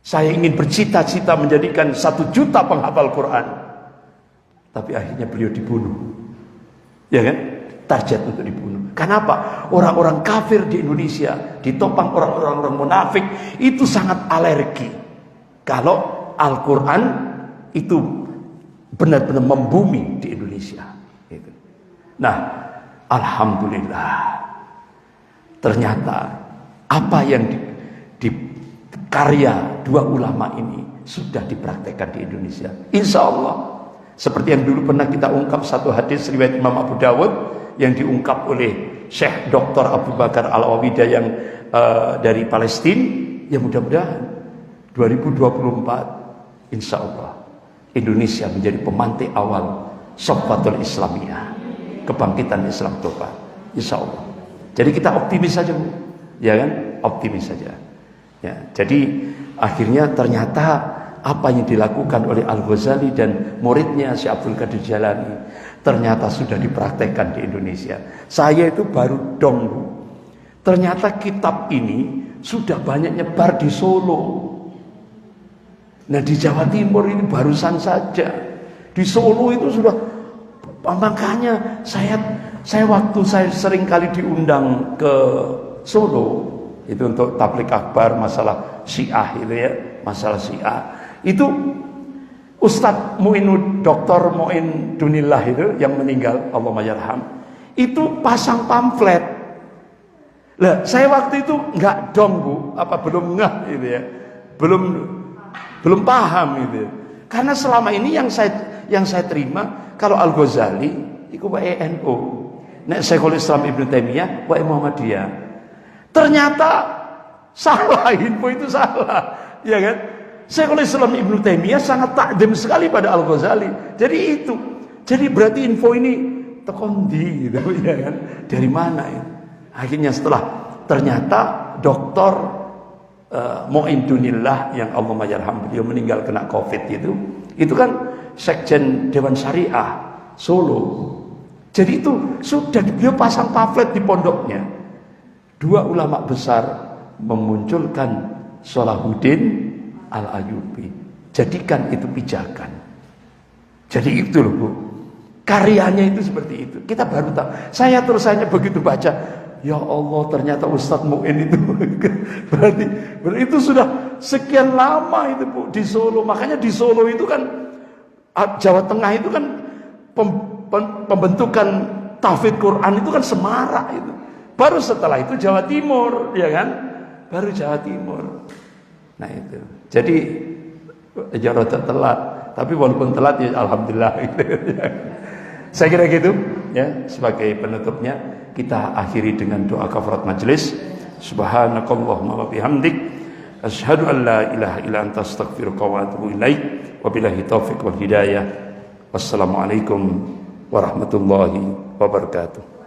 [SPEAKER 1] saya ingin bercita-cita menjadikan 1 juta penghafal Quran, tapi akhirnya beliau dibunuh. Ya kan? Target untuk dibunuh. Kenapa? Orang-orang kafir di Indonesia ditopang orang-orang munafik itu sangat alergi kalau Al-Quran itu benar-benar membumi di Indonesia. Nah, alhamdulillah ternyata apa yang di karya dua ulama ini sudah dipraktekkan di Indonesia. Insya Allah. Seperti yang dulu pernah kita ungkap satu hadis riwayat Imam Abu Dawud yang diungkap oleh Syekh Dr. Abu Bakar Al-Awidah yang dari Palestina. Ya mudah-mudahan 2024 insya Allah Indonesia menjadi pemantik awal Sofwatul Islamiyah, kebangkitan Islam global, insya Allah. Jadi kita optimis saja, Bu, ya kan, optimis saja. Ya, jadi akhirnya ternyata apa yang dilakukan oleh Al-Ghazali dan muridnya Syekh Abdul Qadir Jalani ternyata sudah dipraktekkan di Indonesia. Saya itu baru dong, Bu. Ternyata kitab ini sudah banyak nyebar di Solo. Nah, di Jawa Timur ini barusan saja. Di Solo itu sudah, makanya saya waktu saya sering kali diundang ke Solo itu untuk tabligh akbar masalah Syiah itu ya, masalah Syiah. Itu Ustadz Mu'in, Dr. Mu'in Dunillah itu yang meninggal, Allahumma yarham, itu pasang pamflet. Lah, saya waktu itu enggak dong, Bu, belum ngeh gitu ya. Belum paham gitu ya. Karena selama ini yang saya terima kalau Al-Ghazali itu WNU. Nek Syekhul Islam Ibnu Taimiyah wae Muhammadiyah. Ternyata salah, info itu salah, ya kan? Syekhul Islam Ibnu Taimiyah sangat takdim sekali pada Al-Ghazali. Jadi berarti info ini tekondi gitu, ya kan? Dari mana ya? Akhirnya setelah ternyata Dr. Mu'in Dunillah yang Allahumma yarham, beliau meninggal kena Covid itu kan Sekjen Dewan Syariah Solo. Jadi itu sudah beliau pasang pamflet di pondoknya. Dua ulama besar memunculkan Salahuddin Al-Ayyubi. Jadikan itu pijakan. Jadi itu loh, Bu. Karyanya itu seperti itu. Kita baru tahu. Saya terus hanya begitu baca, ya Allah, ternyata Ustadz Mu'in itu berarti itu sudah sekian lama itu, Bu, di Solo. Makanya di Solo itu kan Jawa Tengah itu kan pembentukan tahfidz Quran itu kan semarak itu. Baru setelah itu Jawa Timur, ya kan? Baru Jawa Timur. Nah itu. Jadi ya rada telat, tapi walaupun telat ya alhamdulillah gitu. Saya kira gitu ya, sebagai penutupnya kita akhiri dengan doa kafarat majelis. Subhanakallahumma wa bihamdik asyhadu an la ilaha illa anta astaghfiruka wa atubu ilaik. Wabillahi taufiq wal hidayah. Wassalamualaikum warahmatullahi wabarakatuh.